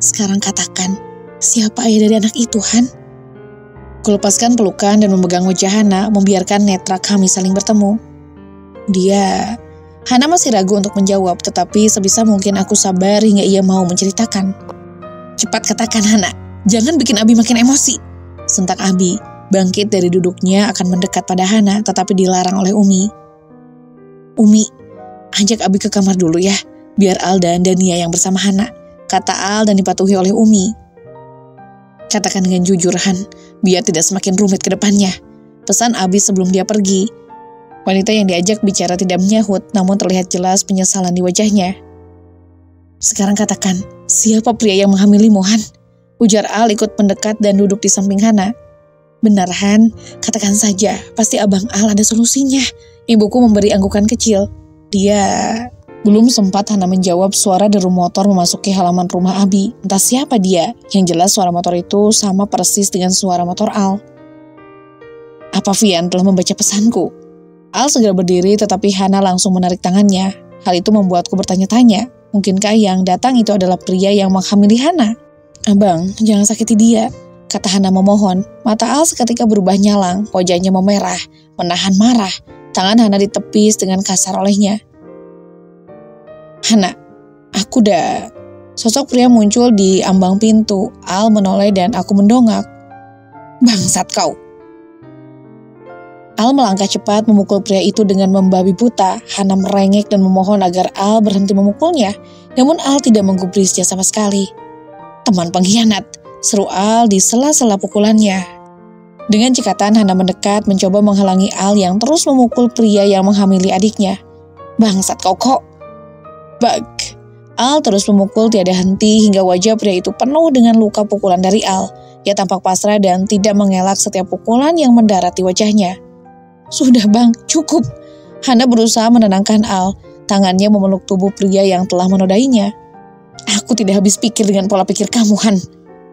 Sekarang katakan, siapa ayah dari anak itu, Han? Kulepaskan pelukan dan memegang wajah Hana, membiarkan netra kami saling bertemu. Hana masih ragu untuk menjawab, tetapi sebisa mungkin aku sabar hingga ia mau menceritakan. Cepat katakan, Hana, jangan bikin Abi makin emosi. Sentak Abi, bangkit dari duduknya akan mendekat pada Hana, tetapi dilarang oleh Umi. Umi, ajak Abi ke kamar dulu ya, biar Al dan Dania yang bersama Hana, kata Al dan dipatuhi oleh Umi. Katakan dengan jujur, Han, biar tidak semakin rumit ke depannya, pesan Abi sebelum dia pergi. Wanita yang diajak bicara tidak menyahut, namun terlihat jelas penyesalan di wajahnya. Sekarang katakan, siapa pria yang menghamilimu, Han? Ujar Al ikut mendekat dan duduk di samping Hana. Benar, Han, katakan saja, pasti Abang Al ada solusinya. Ibuku memberi anggukan kecil. Belum sempat Hana menjawab, suara deru motor memasuki halaman rumah Abi. Entah siapa dia, yang jelas suara motor itu sama persis dengan suara motor Al. Apa Vian telah membaca pesanku? Al segera berdiri, tetapi Hana langsung menarik tangannya. Hal itu membuatku bertanya-tanya, mungkinkah yang datang itu adalah pria yang menghamili Hana? Abang, jangan sakiti dia, kata Hana memohon. Mata Al seketika berubah nyalang, wajahnya memerah, menahan marah. Tangan Hana ditepis dengan kasar olehnya. Hana, aku udah... Sosok pria muncul di ambang pintu. Al menoleh dan aku mendongak. Bangsat kau. Al melangkah cepat memukul pria itu dengan membabi buta. Hana merengek dan memohon agar Al berhenti memukulnya. Namun Al tidak menggubrisnya sama sekali. Teman pengkhianat, seru Al di sela-sela pukulannya. Dengan cekatan Hana mendekat mencoba menghalangi Al yang terus memukul pria yang menghamili adiknya. Bangsat kau kok. Bag. Al terus memukul tiada henti hingga wajah pria itu penuh dengan luka pukulan dari Al. Ia tampak pasrah dan tidak mengelak setiap pukulan yang mendarat di wajahnya. Sudah bang, cukup. Hana berusaha menenangkan Al. Tangannya memeluk tubuh pria yang telah menodainya. Aku tidak habis pikir dengan pola pikir kamu, Han.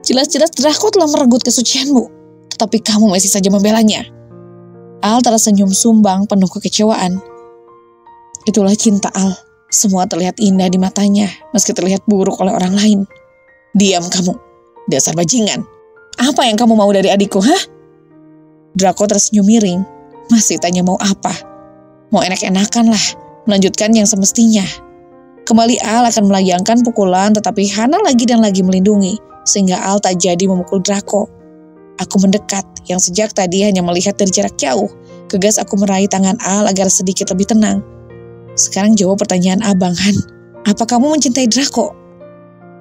Jelas-jelas Draco telah merenggut kesucianmu. Tetapi kamu masih saja membelanya. Al tersenyum sumbang penuh kekecewaan. Itulah cinta Al. Semua terlihat indah di matanya, meski terlihat buruk oleh orang lain. Diam kamu, dasar bajingan. Apa yang kamu mau dari adikku, hah? Draco tersenyum miring. Masih tanya mau apa? Mau enak-enakan lah, melanjutkan yang semestinya. Kembali Al akan melayangkan pukulan, tetapi Hana lagi dan lagi melindungi, sehingga Al tak jadi memukul Draco. Aku mendekat, yang sejak tadi hanya melihat dari jarak jauh. Gegas aku meraih tangan Al agar sedikit lebih tenang. Sekarang jawab pertanyaan abang, Han. Apa kamu mencintai Draco?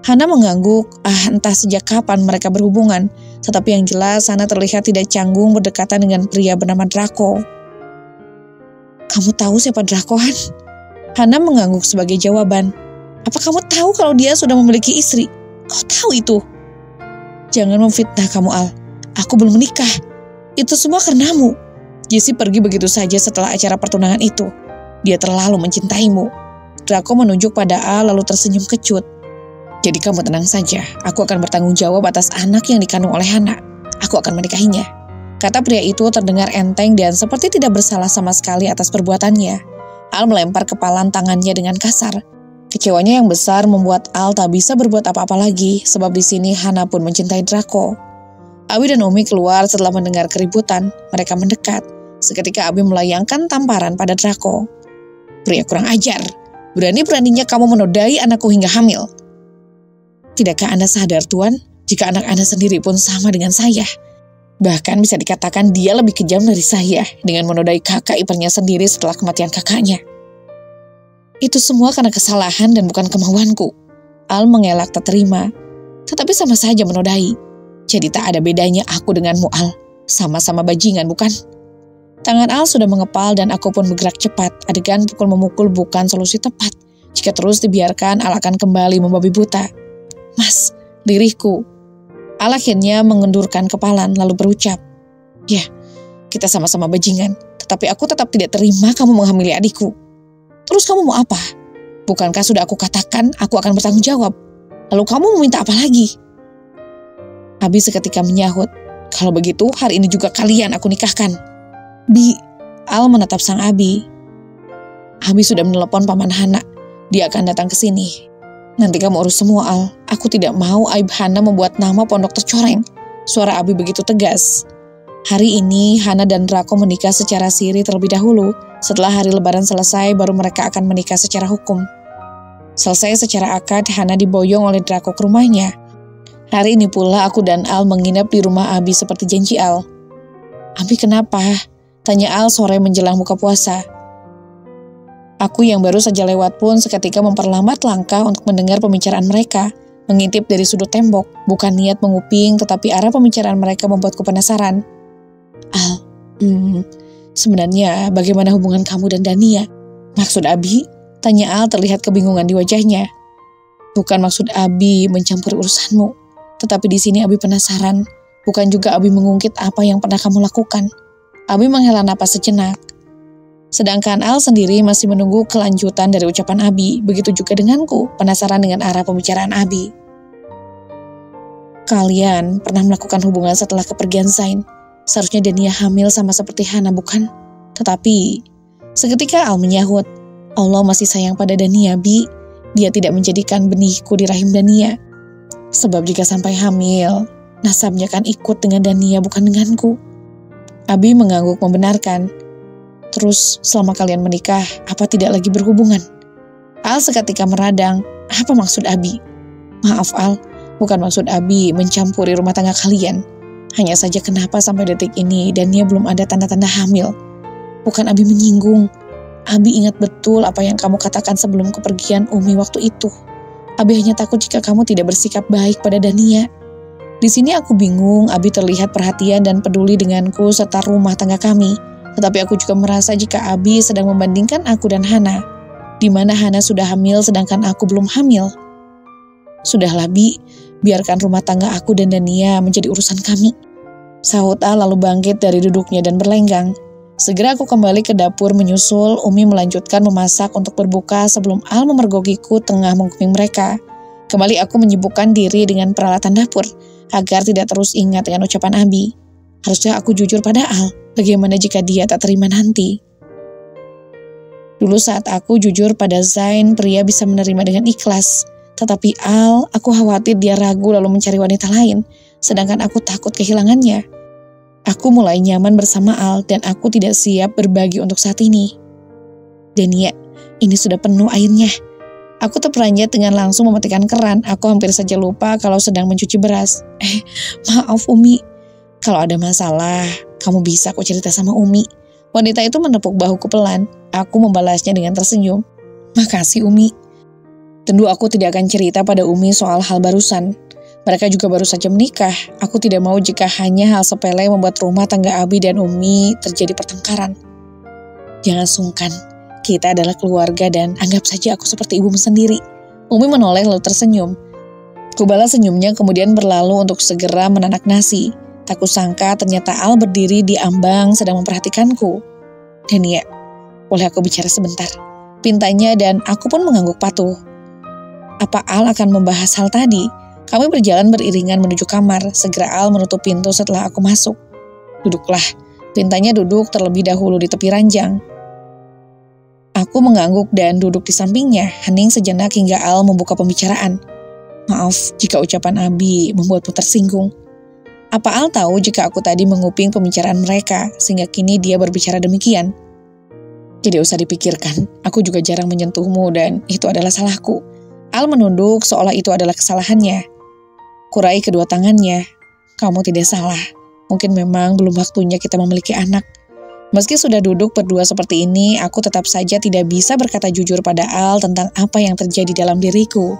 Hana mengangguk, entah sejak kapan mereka berhubungan. Tetapi yang jelas Hana terlihat tidak canggung berdekatan dengan pria bernama Draco. Kamu tahu siapa Draco, Han? Hana mengangguk sebagai jawaban. Apa kamu tahu kalau dia sudah memiliki istri? Kau tahu itu? Jangan memfitnah kamu, Al. Aku belum menikah. Itu semua karenamu. Jessie pergi begitu saja setelah acara pertunangan itu. Dia terlalu mencintaimu. Draco menunjuk pada Al lalu tersenyum kecut. Jadi kamu tenang saja, aku akan bertanggung jawab atas anak yang dikandung oleh Hana. Aku akan menikahinya. Kata pria itu terdengar enteng dan seperti tidak bersalah sama sekali atas perbuatannya. Al melempar kepalan tangannya dengan kasar. Kecewanya yang besar membuat Al tak bisa berbuat apa-apa lagi, sebab di sini Hana pun mencintai Draco. Abi dan Umi keluar setelah mendengar keributan. Mereka mendekat. Seketika Abi melayangkan tamparan pada Draco. Pria kurang ajar, berani-beraninya kamu menodai anakku hingga hamil. Tidakkah Anda sadar, Tuan, jika anak Anda sendiri pun sama dengan saya? Bahkan bisa dikatakan dia lebih kejam dari saya dengan menodai kakak iparnya sendiri setelah kematian kakaknya. Itu semua karena kesalahan dan bukan kemauanku. Al mengelak tak terima, tetapi sama saja menodai. Jadi tak ada bedanya aku denganmu, Al. Sama-sama bajingan, bukan? Tangan Al sudah mengepal dan aku pun bergerak cepat. Adegan pukul-memukul bukan solusi tepat. Jika terus dibiarkan, Al akan kembali membabi buta. Mas, lirihku. Al akhirnya mengendurkan kepalan lalu berucap. Ya, kita sama-sama bajingan. Tetapi aku tetap tidak terima kamu menghamili adikku. Terus kamu mau apa? Bukankah sudah aku katakan aku akan bertanggung jawab? Lalu kamu meminta apa lagi? Abi seketika menyahut. Kalau begitu, hari ini juga kalian aku nikahkan. Bi, Al menatap sang Abi. Abi sudah menelepon Paman Hana. Dia akan datang ke sini. Nanti kamu urus semua, Al. Aku tidak mau aib Hana membuat nama pondok tercoreng. Suara Abi begitu tegas. Hari ini Hana dan Draco menikah secara siri terlebih dahulu. Setelah hari lebaran selesai, baru mereka akan menikah secara hukum. Selesai secara akad, Hana diboyong oleh Draco ke rumahnya. Hari ini pula aku dan Al menginap di rumah Abi seperti janji Al. Abi kenapa? Tanya Al sore menjelang buka puasa. Aku yang baru saja lewat pun seketika memperlambat langkah untuk mendengar pembicaraan mereka. Mengintip dari sudut tembok, bukan niat menguping, tetapi arah pembicaraan mereka membuatku penasaran. Al, sebenarnya bagaimana hubungan kamu dan Dania? Maksud Abi? Tanya Al terlihat kebingungan di wajahnya. Bukan maksud Abi mencampuri urusanmu, tetapi di sini Abi penasaran. Bukan juga Abi mengungkit apa yang pernah kamu lakukan. Abi menghela napas sejenak. Sedangkan Al sendiri masih menunggu kelanjutan dari ucapan Abi. Begitu juga denganku, penasaran dengan arah pembicaraan Abi. Kalian pernah melakukan hubungan setelah kepergian Zain. Seharusnya Dania hamil sama seperti Hana, bukan? Tetapi, seketika Al menyahut, Allah masih sayang pada Dania, Bi. Dia tidak menjadikan benihku di rahim Dania. Sebab jika sampai hamil, Nasabnya kan ikut dengan Dania, bukan denganku. Abi mengangguk membenarkan. Terus selama kalian menikah, apa tidak lagi berhubungan? Al seketika meradang. Apa maksud Abi? Maaf Al, bukan maksud Abi mencampuri rumah tangga kalian. Hanya saja kenapa sampai detik ini Dania belum ada tanda-tanda hamil. Bukan Abi menyinggung. Abi ingat betul apa yang kamu katakan sebelum kepergian Umi waktu itu. Abi hanya takut jika kamu tidak bersikap baik pada Dania. Di sini aku bingung, Abi terlihat perhatian dan peduli denganku serta rumah tangga kami. Tetapi aku juga merasa jika Abi sedang membandingkan aku dan Hana, di mana Hana sudah hamil sedangkan aku belum hamil. Sudahlah Bi, biarkan rumah tangga aku dan Dania menjadi urusan kami. Sahut A lalu bangkit dari duduknya dan berlenggang. Segera aku kembali ke dapur menyusul Umi melanjutkan memasak untuk berbuka sebelum Al memergokiku tengah mengkuping mereka. Kembali aku menyibukkan diri dengan peralatan dapur, agar tidak terus ingat dengan ucapan Abi. Harusnya aku jujur pada Al, bagaimana jika dia tak terima nanti? Dulu saat aku jujur pada Zain, pria bisa menerima dengan ikhlas. Tetapi Al, aku khawatir dia ragu lalu mencari wanita lain, sedangkan aku takut kehilangannya. Aku mulai nyaman bersama Al dan aku tidak siap berbagi untuk saat ini. Dania, ini sudah penuh airnya. Aku terperanjat dengan langsung mematikan keran. Aku hampir saja lupa kalau sedang mencuci beras. Maaf Umi. Kalau ada masalah, kamu bisa kok cerita sama Umi. Wanita itu menepuk bahuku pelan. Aku membalasnya dengan tersenyum. Makasih Umi. Tentu aku tidak akan cerita pada Umi soal hal barusan. Mereka juga baru saja menikah. Aku tidak mau jika hanya hal sepele membuat rumah tangga Abi dan Umi terjadi pertengkaran. Jangan sungkan. Kita adalah keluarga dan anggap saja aku seperti ibumu sendiri. Umi menoleh lalu tersenyum. Kubalas senyumnya kemudian berlalu untuk segera menanak nasi. Tak kusangka ternyata Al berdiri di ambang sedang memperhatikanku. Dania, boleh aku bicara sebentar? Pintanya dan aku pun mengangguk patuh. Apa Al akan membahas hal tadi? Kami berjalan beriringan menuju kamar. Segera Al menutup pintu setelah aku masuk. Duduklah. Pintanya duduk terlebih dahulu di tepi ranjang. Aku mengangguk dan duduk di sampingnya, hening sejenak hingga Al membuka pembicaraan. Maaf jika ucapan Abi membuatmu tersinggung. Apa Al tahu jika aku tadi menguping pembicaraan mereka, sehingga kini dia berbicara demikian? Tidak usah dipikirkan, aku juga jarang menyentuhmu dan itu adalah salahku. Al menunduk seolah itu adalah kesalahannya. Kurai kedua tangannya. Kamu tidak salah, mungkin memang belum waktunya kita memiliki anak. Meski sudah duduk berdua seperti ini, aku tetap saja tidak bisa berkata jujur pada Al tentang apa yang terjadi dalam diriku.